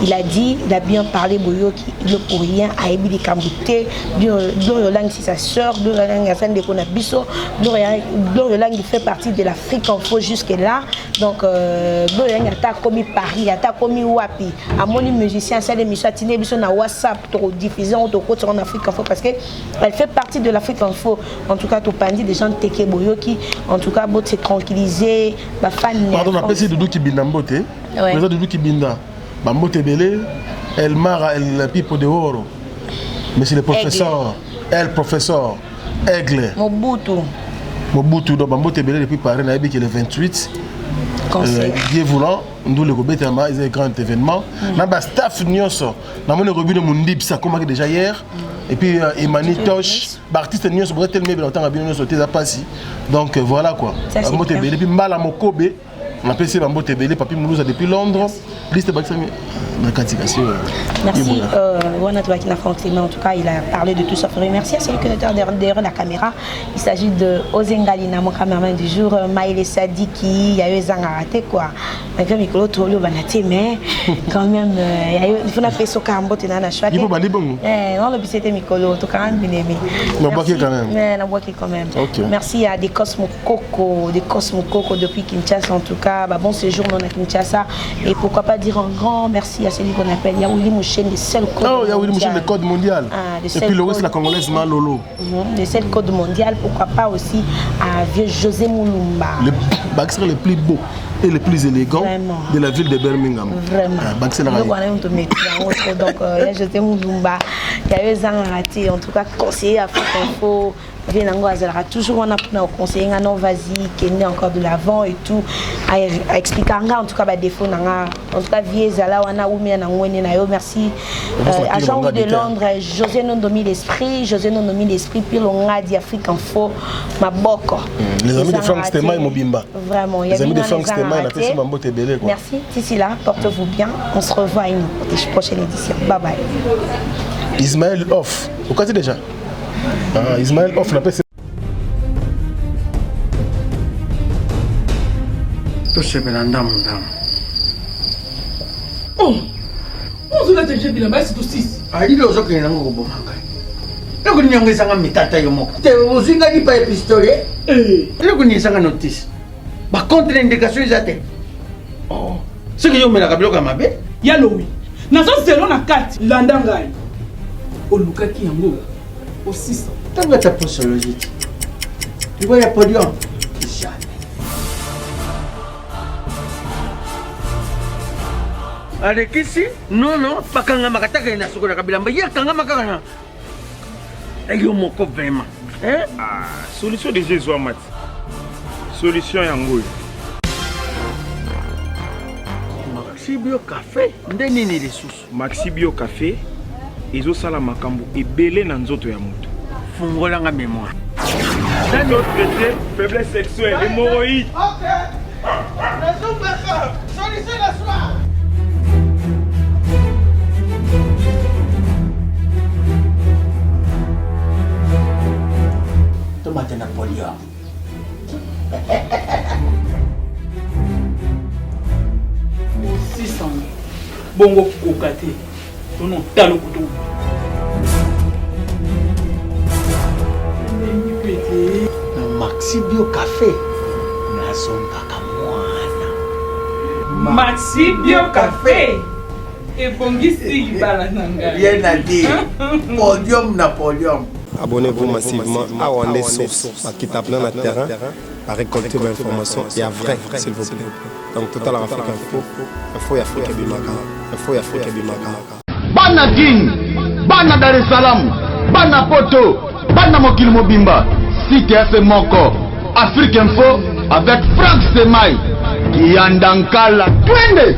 il a dit il a bien parlé boyo qui il pour rien a ébi des cambuté Gloria Langue c'est sa sœur Gloria Langue a scène de Konabiso Gloria Langue fait partie de l'Afrique Info jusque là donc Gloria Langue a commis Paris a commis Wapi à mon musicien c'est l'émission Tine biso na WhatsApp trop diffusant au côté en Afrique Info parce que elle fait partie de l'Afrique Info en tout cas tout pandi des gens teke boyo qui en tout cas bot se tranquilliser ba fan pardon on appelle Doudou Kibinda Mbote président Doudou Kibinda ba Mbote belé elle mara elle pipo de oro monsieur le professeur elle professeur Aigle Mobutu donc ba Mbote belé depuis Paris na ebi que le 28 Dieu voulant nous le Robetama ils un grand événement na ba staff nyonso na mon robine mundib ça comme déjà hier et puis Emani Tosh artiste nyonso pour tellement bien longtemps bien nyonso teza passi donc voilà quoi Mbote belé puis Mbala Mokobe on appelle ça Mbote belé papi Moulouza depuis Londres liste Baxami. Merci. En tout cas, il a parlé de tout ça. Merci à celui qui est derrière la caméra. Il s'agit de Ozengalina, mon caméraman du jour, Maïle Sadiki, il y a eu Zangaraté quoi. Mais quand même, il faut faire ce cambo, tu n'as pas choisi. Il faut pas bon. Non, le but c'était Mikolo, tout quand même. Merci à des Cosmo Coco depuis Kinshasa en tout cas. Bon séjour à Kinshasa et pourquoi pas dire un grand merci à celui qu'on appelle Yaouli Mouchen, le seul code mondial. Yaouli Mouchen, le code mondial. Et puis le reste, la congolaise Malolo. Le seul code mondial, pourquoi pas aussi à vieux José Moulumba. Le Baxter le plus beau et le plus élégant de la ville de Birmingham. Vraiment. Donc, il y a José Moulumba, il y a eu Zangaraté, en tout cas conseiller Afrique Info. Toujours on a conseillé non vas-y qui est encore de l'avant et tout à expliquer en tout cas bah défaut en tout cas vieux zala on a oumia na ngwene na yo merci agent de Londres José Nondomi l'esprit puis l'onga di Afrique Info maboko les amis de Frank Stema et Mobimba vraiment les amis de Frank Stema et la tête mambo tebele quoi merci d'ici là portez-vous bien on se revoit à une prochaine édition bye bye Ismaël Off au cas déjà Ismaël offre la paix. Tout ce belanda mon dame. Oh, on se l'a déjà dit là-bas, c'est tout 6. Ah, il est aux autres qui n'ont pas besoin. Le gouvernement est en mitata yomo. Tu vous avez pas pistolet? Le gouvernement est en notice. Par contre, l'indication est atteinte. Oh, ce que je me la kablo kamabe? Yalowi. Nazo zelo na 4 landangai. Olukaki yango. Au 600. Tu vas ta posologie. Tu vois, il y a podium. Jamais. Avec ici, non, pas quand on m'a attaqué dans ce qu'on a kabila. Mais il y a quand on m'a attaqué. Et yo moko vraiment. Hein? Ah, solution de Jésus Amat. Solution yango. Maxi Bio Café. Ndeni ni ressources. Maxi Bio Café. Ezo sala makambo ebele na nzoto ya moto. Fungola nga mémoire. Dans notre traité, faiblesse sexuelle, hémorroïde. Ok. Solution la soir. Tomate Napoléon. Bongo kokate. Non, talo kutu. Maxi Bio Café. Nazonga kamwana. Maxi Bio Café. Et bongisi balananga. Rien à dire. Podium Napoléon. Abonnez-vous massivement à Wandé Source, qui tape dans le terrain, à récolter vos informations et à vrai, s'il vous plaît. Donc, Total Afrique Info, Info et Afrique Bimaka. Info et Afrique Bimaka. Bana King, Bana Dar es Salaam, Bana Poto, Bana Mokil Mobimba, CTF Moko, Afrique Info avec Frank Semai, Kiandankala, Twende!